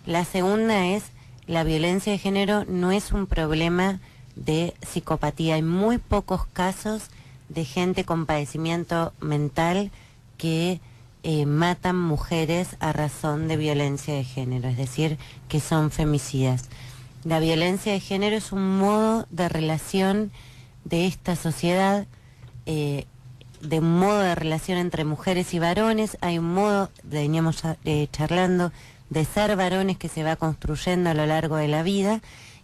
La segunda es, la violencia de género no es un problema de psicopatía, hay muy pocos casos de gente con padecimiento mental que matan mujeres a razón de violencia de género, es decir, que son femicidas. La violencia de género es un modo de relación de esta sociedad, de un modo de relación entre mujeres y varones, hay un modo, veníamos charlando, de ser varones que se va construyendo a lo largo de la vida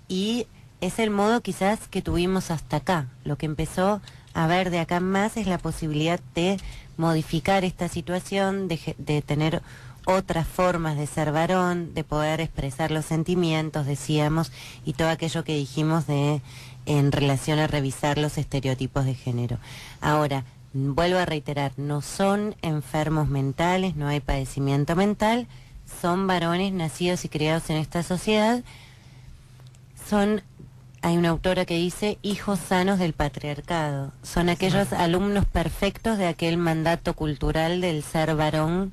y es el modo quizás que tuvimos hasta acá. Lo que empezó a ver de acá en más es la posibilidad de modificar esta situación, de tener otras formas de ser varón, de poder expresar los sentimientos, decíamos, y todo aquello que dijimos en relación a revisar los estereotipos de género. Ahora, vuelvo a reiterar, no son enfermos mentales, no hay padecimiento mental, son varones nacidos y criados en esta sociedad, hay una autora que dice, hijos sanos del patriarcado, son aquellos alumnos perfectos de aquel mandato cultural del ser varón,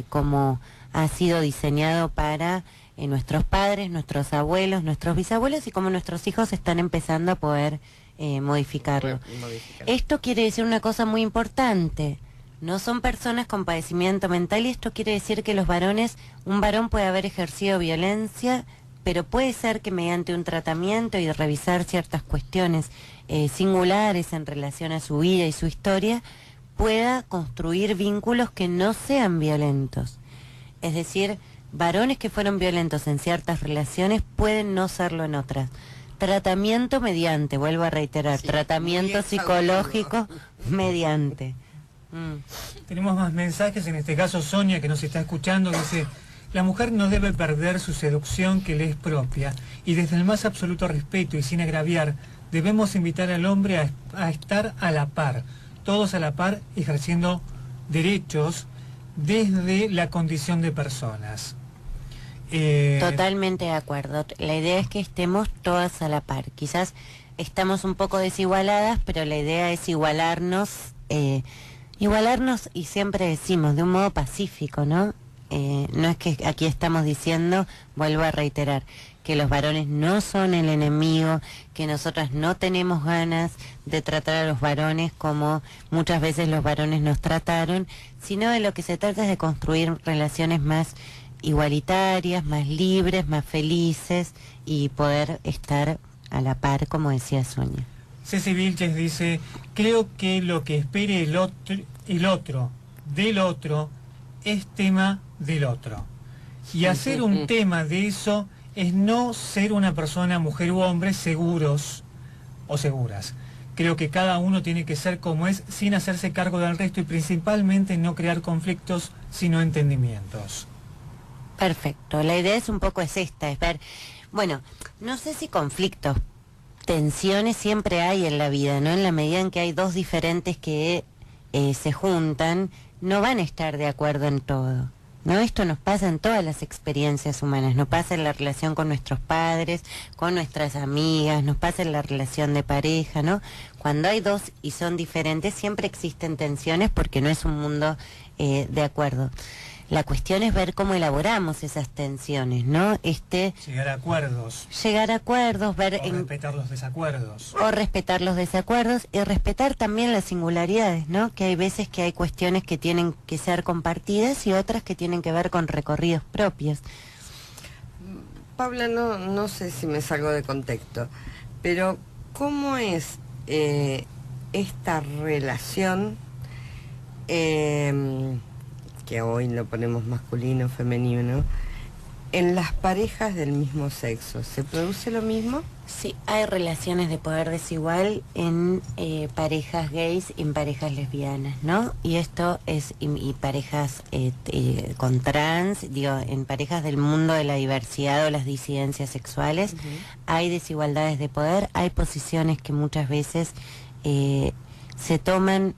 como ha sido diseñado para nuestros padres, nuestros abuelos, nuestros bisabuelos y como nuestros hijos están empezando a poder modificarlo. Esto quiere decir una cosa muy importante. No son personas con padecimiento mental y esto quiere decir que los varones, un varón puede haber ejercido violencia, pero puede ser que mediante un tratamiento y de revisar ciertas cuestiones singulares en relación a su vida y su historia, pueda construir vínculos que no sean violentos. Es decir, varones que fueron violentos en ciertas relaciones pueden no serlo en otras. Tratamiento mediante, vuelvo a reiterar, Sí, tratamiento muy psicológico mediante. Tenemos más mensajes, en este caso Sonia, que nos está escuchando, dice, la mujer no debe perder su seducción que le es propia y desde el más absoluto respeto y sin agraviar, debemos invitar al hombre a estar a la par, todos a la par, ejerciendo derechos desde la condición de personas. Totalmente de acuerdo. La idea es que estemos todas a la par. Quizás estamos un poco desigualadas, pero la idea es igualarnos y siempre decimos de un modo pacífico, ¿no? No es que aquí estamos diciendo, vuelvo a reiterar, que los varones no son el enemigo, que nosotras no tenemos ganas de tratar a los varones como muchas veces los varones nos trataron, sino de lo que se trata es de construir relaciones más igualitarias, más libres, más felices y poder estar a la par, como decía Sonia. Ceci Vilches dice, creo que lo que espere el otro del otro es tema del otro. Y hacer un tema de eso es no ser una persona, mujer u hombre, seguros o seguras. Creo que cada uno tiene que ser como es, sin hacerse cargo del resto y principalmente no crear conflictos, sino entendimientos. Perfecto, la idea es un poco es esta, es ver, bueno, no sé si conflictos, tensiones siempre hay en la vida, ¿no? En la medida en que hay dos diferentes que se juntan, no van a estar de acuerdo en todo, ¿no? Esto nos pasa en todas las experiencias humanas, nos pasa en la relación con nuestros padres, con nuestras amigas, nos pasa en la relación de pareja, ¿no? Cuando hay dos y son diferentes siempre existen tensiones porque no es un mundo de acuerdo. La cuestión es ver cómo elaboramos esas tensiones, ¿no? Llegar a acuerdos. Llegar a acuerdos, ver... O respetar los desacuerdos. O respetar los desacuerdos y respetar también las singularidades, ¿no? Que hay veces que hay cuestiones que tienen que ser compartidas y otras que tienen que ver con recorridos propios. Paula, no sé si me salgo de contexto, pero ¿cómo es esta relación que hoy lo ponemos masculino, femenino, en las parejas del mismo sexo? ¿Se produce lo mismo? Sí, hay relaciones de poder desigual en parejas gays y en parejas lesbianas, ¿no? Y esto es, y parejas con trans, digo, en parejas del mundo de la diversidad o las disidencias sexuales, hay desigualdades de poder, hay posiciones que muchas veces se toman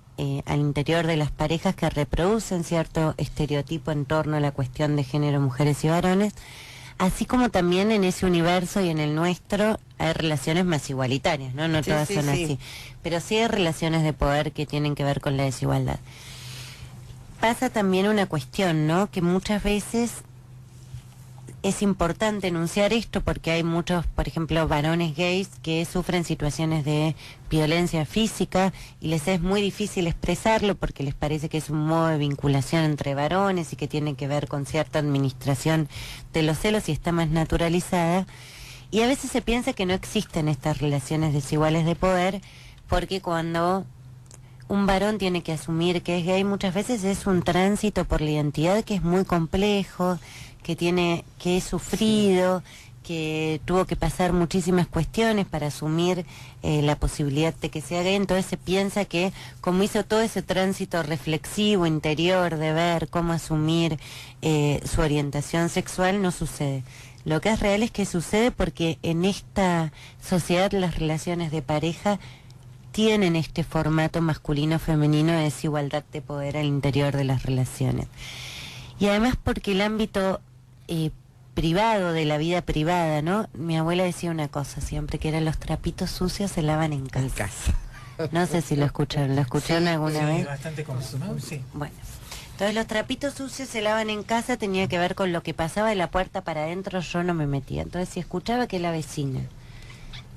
al interior de las parejas que reproducen cierto estereotipo en torno a la cuestión de género, mujeres y varones, así como también en ese universo y en el nuestro hay relaciones más igualitarias, ¿no? No todas son así, pero sí hay relaciones de poder que tienen que ver con la desigualdad. Pasa también una cuestión, ¿no? Que muchas veces es importante enunciar esto porque hay muchos, por ejemplo, varones gays que sufren situaciones de violencia física y les es muy difícil expresarlo porque les parece que es un modo de vinculación entre varones y que tiene que ver con cierta administración de los celos y está más naturalizada. Y a veces se piensa que no existen estas relaciones desiguales de poder porque cuando un varón tiene que asumir que es gay muchas veces es un tránsito por la identidad que es muy complejo, que es sufrido, que tuvo que pasar muchísimas cuestiones para asumir la posibilidad de que sea gay. Entonces se piensa que como hizo todo ese tránsito reflexivo interior de ver cómo asumir su orientación sexual, no sucede. Lo que es real es que sucede porque en esta sociedad las relaciones de pareja tienen este formato masculino-femenino de desigualdad de poder al interior de las relaciones. Y además porque el ámbito privado, de la vida privada, ¿no? Mi abuela decía una cosa siempre, que eran los trapitos sucios se lavan en casa. En casa. No sé si lo escucharon alguna vez? Bastante consumo, sí. Bueno, entonces los trapitos sucios se lavan en casa, tenía que ver con lo que pasaba de la puerta para adentro, yo no me metía. Entonces si escuchaba que la vecina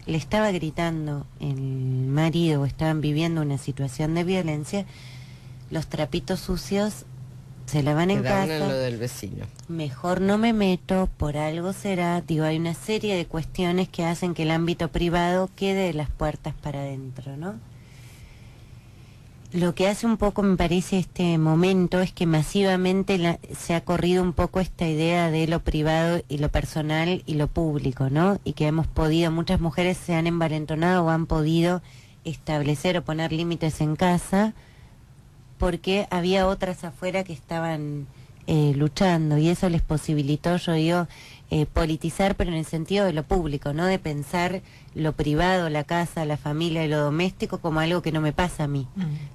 le estaba gritando el marido o estaban viviendo una situación de violencia, los trapitos sucios se lavan en Quedaban casa. en lo del vecino. Mejor no me meto, por algo será. Digo, hay una serie de cuestiones que hacen que el ámbito privado quede de las puertas para adentro, ¿no? Lo que hace un poco, me parece, este momento es que masivamente se ha corrido un poco esta idea de lo privado y lo personal y lo público, ¿no? Y que hemos podido, muchas mujeres se han envalentonado o han podido establecer o poner límites en casa porque había otras afuera que estaban luchando y eso les posibilitó, yo digo, politizar, pero en el sentido de lo público, no de pensar lo privado, la casa, la familia y lo doméstico como algo que no me pasa a mí,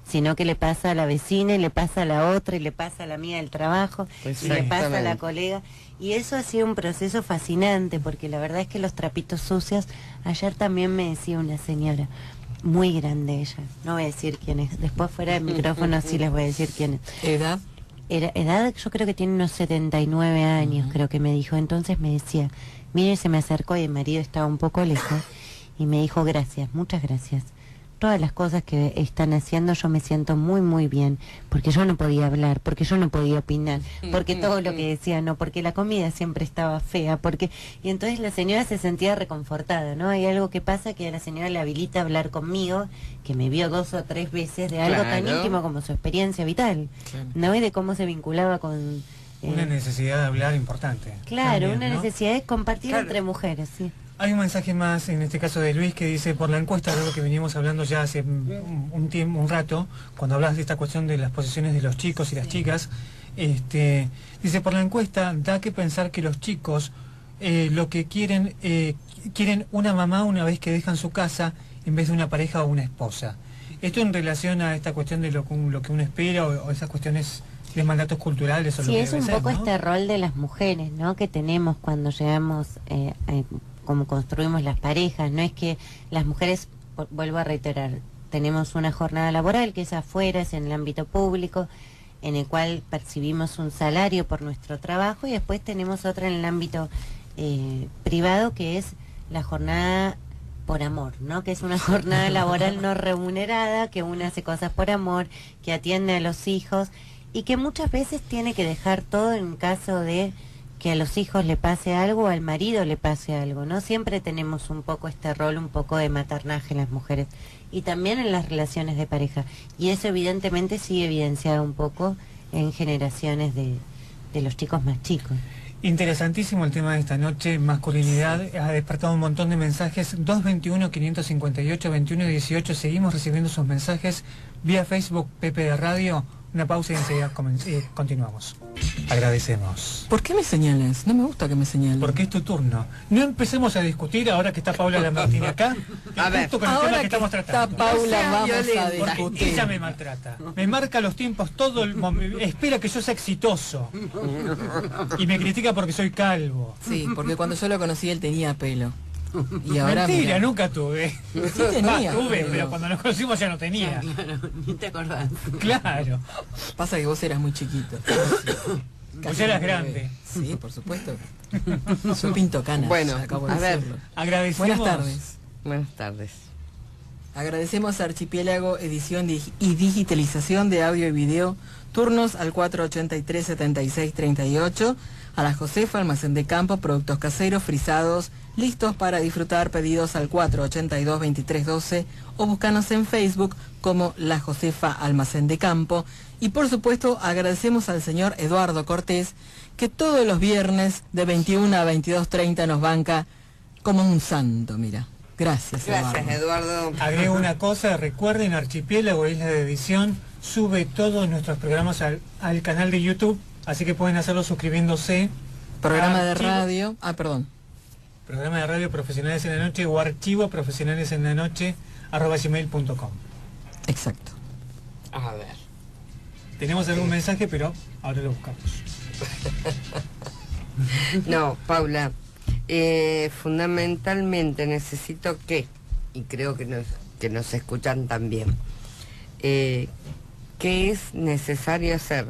sino que le pasa a la vecina y le pasa a la otra y le pasa a la amiga del trabajo y le pasa a la colega. Y eso ha sido un proceso fascinante porque la verdad es que los trapitos sucios, ayer también me decía una señora, muy grande ella, no voy a decir quién es, después fuera del micrófono sí les voy a decir quién es. ¿Edad? Edad yo creo que tiene unos 79 años, creo que me dijo. Entonces me decía, Vino y se me acercó y el marido estaba un poco lejos y me dijo gracias, muchas gracias. Todas las cosas que están haciendo yo me siento muy muy bien, porque yo no podía hablar, porque yo no podía opinar, porque todo lo que decía no, porque la comida siempre estaba fea, porque... Y entonces la señora se sentía reconfortada, ¿no? Hay algo que pasa que a la señora le habilita a hablar conmigo, que me vio 2 o 3 veces de algo tan Claro. íntimo como su experiencia vital, Claro. ¿no? Y de cómo se vinculaba con... Una necesidad de hablar importante. Claro, también, una ¿no? necesidad de compartir Claro. entre mujeres, sí. Hay un mensaje más, en este caso de Luis, que dice, por la encuesta, de lo que veníamos hablando ya hace un tiempo, un rato, cuando hablas de esta cuestión de las posiciones de los chicos y las chicas, dice, por la encuesta, da que pensar que los chicos lo que quieren una mamá una vez que dejan su casa, en vez de una pareja o una esposa. Esto en relación a esta cuestión de lo que uno espera, o esas cuestiones de mandatos culturales, o lo Sí, que es debe un ser, poco ¿no? este rol de las mujeres, ¿no? Que tenemos cuando llegamos, como construimos las parejas. No es que las mujeres, vuelvo a reiterar, tenemos una jornada laboral que es afuera, es en el ámbito público, en el cual percibimos un salario por nuestro trabajo, y después tenemos otra en el ámbito privado, que es la jornada por amor, ¿no? Que es una jornada laboral no remunerada, que uno hace cosas por amor, que atiende a los hijos, y que muchas veces tiene que dejar todo en caso de que a los hijos le pase algo o al marido le pase algo, ¿no? Siempre tenemos un poco este rol, un poco de maternaje en las mujeres, y también en las relaciones de pareja, y eso evidentemente sigue evidenciado un poco en generaciones de los chicos más chicos. Interesantísimo el tema de esta noche, masculinidad, ha despertado un montón de mensajes, 221-558-2118, seguimos recibiendo sus mensajes vía Facebook Pepe de Radio. Una pausa y enseguida continuamos. Agradecemos. ¿Por qué me señalas? No me gusta que me señalen. Porque es tu turno. No empecemos a discutir ahora que está Paula Lambertini acá, A ver, justo con el tema Ahora que que estamos está tratando. Paula, vamos a violenta. Porque discutir. ella me maltrata, me marca los tiempos todo el momento, espera que yo sea exitoso y me critica porque soy calvo. Sí, porque cuando yo lo conocí él tenía pelo. Y ahora Mentira, mira, nunca tuve. Sí tenía, Tuve, pero- pero cuando nos conocimos ya no tenía. Ni te acordás. Claro. pasa que vos eras muy chiquito. Vos eras grande. Sí, por supuesto. Yo pinto canas. Bueno, acabo de a ver. decirlo. Agradecemos. Buenas tardes. Buenas tardes. Agradecemos a Archipiélago Edición y Digitalización de Audio y Video, turnos al 483-7638, a la Josefa, Almacén de Campo, productos caseros, frisados, listos para disfrutar, pedidos al 482-2312, o búscanos en Facebook como La Josefa Almacén de Campo. Y por supuesto agradecemos al señor Eduardo Cortés, que todos los viernes de 21 a 22:30 nos banca como un santo, mira. Gracias, Gracias, Eduardo. Agrego una cosa, recuerden, Archipiélago, Isla de Edición, sube todos nuestros programas al canal de YouTube, así que pueden hacerlo suscribiéndose. Programa de Archivo- radio. Ah, perdón. Programa de radio Profesionales en la Noche o archivo profesionales en la noche @gmail.com. Exacto. A ver. Tenemos algún mensaje, pero ahora lo buscamos. No, Paula, fundamentalmente necesito y creo que nos escuchan también, ¿qué es necesario hacer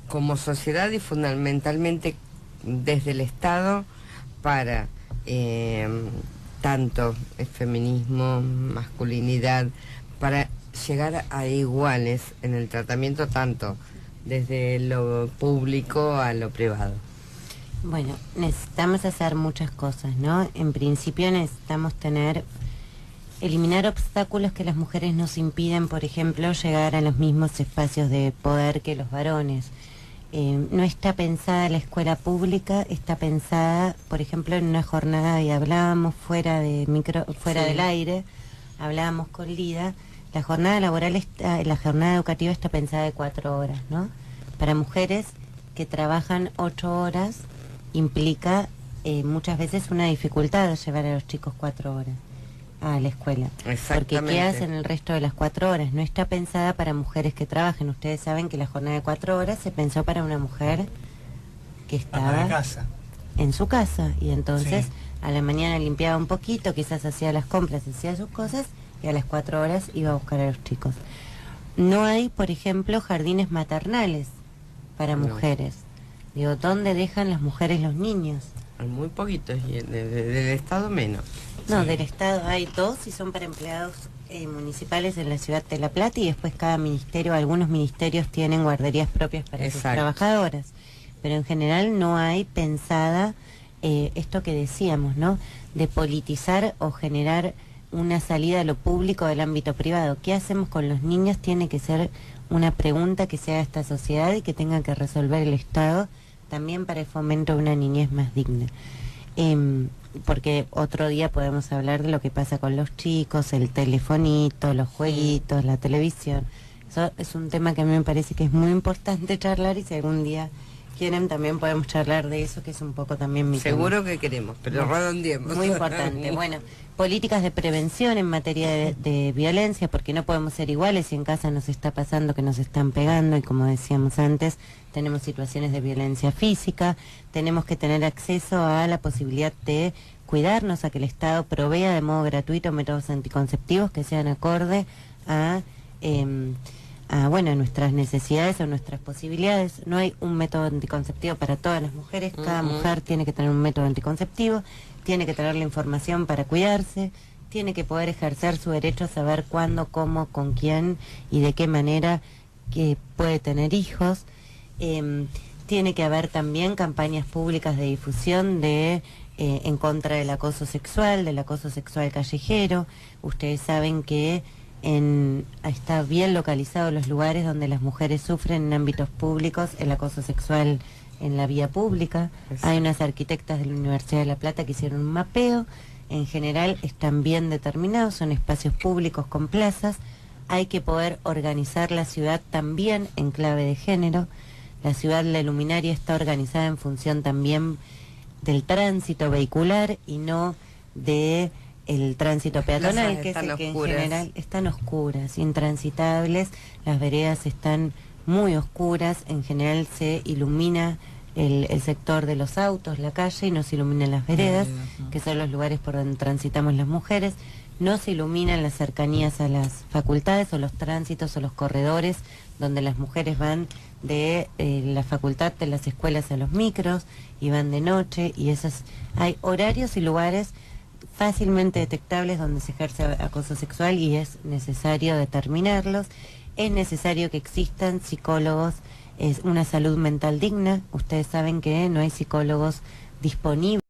como sociedad y fundamentalmente desde el Estado para tanto el feminismo, masculinidad, para llegar a iguales en el tratamiento tanto desde lo público a lo privado? Bueno, necesitamos hacer muchas cosas, ¿no? En principio necesitamos eliminar obstáculos que las mujeres nos impiden, por ejemplo, llegar a los mismos espacios de poder que los varones. No está pensada la escuela pública, está pensada, por ejemplo, en una jornada, y hablábamos fuera Sí. del aire, hablábamos con Lida, la jornada laboral la jornada educativa está pensada de 4 horas, ¿no? Para mujeres que trabajan 8 horas implica muchas veces una dificultad de llevar a los chicos 4 horas a la escuela. Porque Exactamente. ¿qué hacen el resto de las 4 horas? No está pensada para mujeres que trabajen. Ustedes saben que la jornada de 4 horas se pensó para una mujer que Ama de estaba casa. en su casa, y entonces Sí. a la mañana limpiaba un poquito, quizás hacía las compras, hacía sus cosas, y a las 4 horas iba a buscar a los chicos. No hay, por ejemplo, jardines maternales para No. mujeres. Digo, ¿dónde dejan las mujeres los niños? Hay muy poquitos y del Estado menos. No, Sí. del Estado hay 2 y son para empleados municipales en la ciudad de La Plata, y después cada ministerio, algunos ministerios tienen guarderías propias para sus Exacto. trabajadoras, pero en general no hay pensada esto que decíamos, ¿no? De politizar o generar una salida a lo público del ámbito privado. ¿Qué hacemos con los niños? Tiene que ser una pregunta que se haga a esta sociedad y que tenga que resolver el Estado, también para el fomento de una niñez más digna. Porque otro día podemos hablar de lo que pasa con los chicos, el telefonito, los jueguitos, la televisión. Eso es un tema que a mí me parece que es muy importante charlar, y si algún día quieren también podemos charlar de eso, que es un poco también mi tema. Seguro que queremos, pero redondeemos. Muy importante. Bueno, políticas de prevención en materia de violencia, porque no podemos ser iguales si en casa nos está pasando que nos están pegando, y como decíamos antes, tenemos situaciones de violencia física. Tenemos que tener acceso a la posibilidad de cuidarnos, a que el Estado provea de modo gratuito métodos anticonceptivos que sean acorde a nuestras necesidades o nuestras posibilidades. No hay un método anticonceptivo para todas las mujeres. Cada mujer tiene que tener un método anticonceptivo, tiene que tener la información para cuidarse, tiene que poder ejercer su derecho a saber cuándo, cómo, con quién y de qué manera que puede tener hijos. Tiene que haber también campañas públicas de difusión en contra del acoso sexual callejero. Ustedes saben que está bien localizado los lugares donde las mujeres sufren en ámbitos públicos el acoso sexual en la vía pública. Hay unas arquitectas de la Universidad de La Plata que hicieron un mapeo. En general están bien determinados, son espacios públicos con plazas. Hay que poder organizar la ciudad también en clave de género. La ciudad, la luminaria, está organizada en función también del tránsito vehicular y no de el tránsito peatonal, Plazas que es están el que en oscuras. general están oscuras, intransitables. Las veredas están muy oscuras. En general se ilumina el sector de los autos, la calle, y no se iluminan las veredas, que son los lugares por donde transitamos las mujeres. No se iluminan las cercanías a las facultades, o los tránsitos o los corredores donde las mujeres van de la facultad, de las escuelas a los micros, y van de noche, y hay horarios y lugares fácilmente detectables donde se ejerce acoso sexual, y es necesario determinarlos. Es necesario que existan psicólogos, una salud mental digna. Ustedes saben que no hay psicólogos disponibles